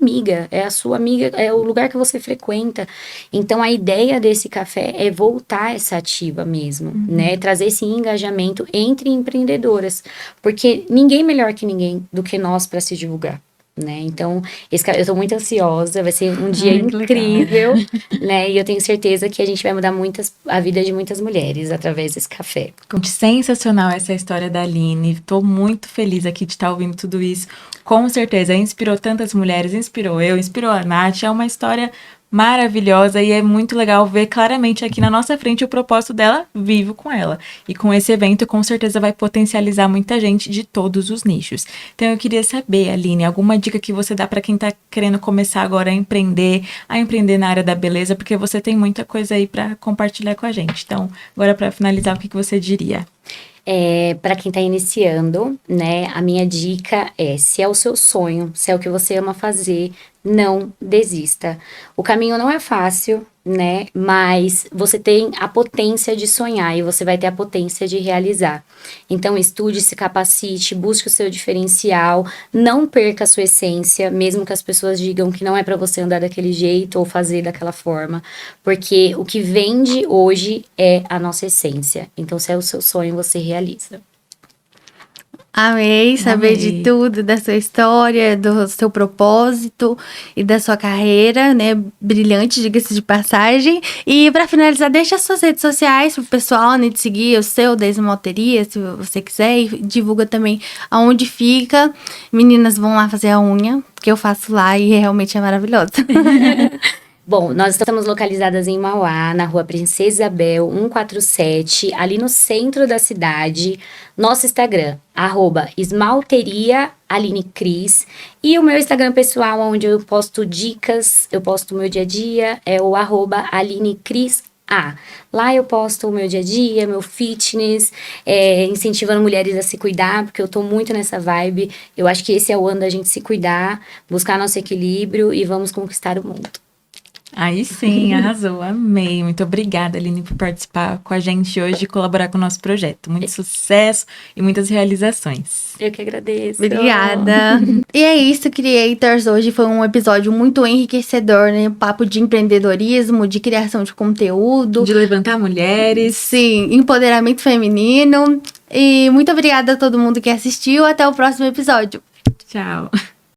amiga, é o lugar que você frequenta. Então, a ideia desse café é voltar essa ativa mesmo, né? Trazer esse engajamento entre empreendedoras, porque ninguém melhor que ninguém do que nós para se divulgar. Né? Então, eu tô muito ansiosa, vai ser um dia incrível, né? E eu tenho certeza que a gente vai mudar a vida de muitas mulheres através desse café.
Sensacional essa história da Aline. Tô muito feliz aqui de estar ouvindo tudo isso. Com certeza, inspirou tantas mulheres, inspirou eu, inspirou a Nath. É uma história maravilhosa e é muito legal ver claramente aqui na nossa frente o propósito dela vivo com ela. E com esse evento, com certeza vai potencializar muita gente de todos os nichos. Então eu queria saber, Aline, alguma dica que você dá para quem tá querendo começar agora a empreender na área da beleza, porque você tem muita coisa aí para compartilhar com a gente. Então, agora para finalizar, o que você diria?
Para quem está iniciando, né, a minha dica é, se é o seu sonho, se é o que você ama fazer, não desista. O caminho não é fácil, né, mas você tem a potência de sonhar e você vai ter a potência de realizar. Então, estude, se capacite, busque o seu diferencial, não perca a sua essência, mesmo que as pessoas digam que não é para você andar daquele jeito ou fazer daquela forma, porque o que vende hoje é a nossa essência. Então, se é o seu sonho, você realiza.
Amei saber de tudo, da sua história, do seu propósito e da sua carreira, né? Brilhante, diga-se de passagem. E para finalizar, deixa as suas redes sociais pro pessoal, né? De seguir o seu da Esmalteria, se você quiser. E divulga também aonde fica. Meninas, vão lá fazer a unha, que eu faço lá e realmente é maravilhosa.
Bom, nós estamos localizadas em Mauá, na rua Princesa Isabel 147, ali no centro da cidade. Nosso Instagram, @esmalteriaalinecris. E o meu Instagram pessoal, onde eu posto dicas, eu posto o meu dia a dia, é o @alinecris. Lá eu posto o meu dia a dia, meu fitness, incentivando mulheres a se cuidar, porque eu tô muito nessa vibe. Eu acho que esse é o ano da gente se cuidar, buscar nosso equilíbrio e vamos conquistar o mundo.
Aí sim, arrasou, amei. Muito obrigada, Aline, por participar com a gente hoje e colaborar com o nosso projeto. Muito sucesso e muitas realizações.
Eu que agradeço.
Obrigada. E é isso, Creators. Hoje foi um episódio muito enriquecedor, né? Papo de empreendedorismo, de criação de conteúdo.
De levantar mulheres.
Sim, empoderamento feminino. E muito obrigada a todo mundo que assistiu. Até o próximo episódio.
Tchau.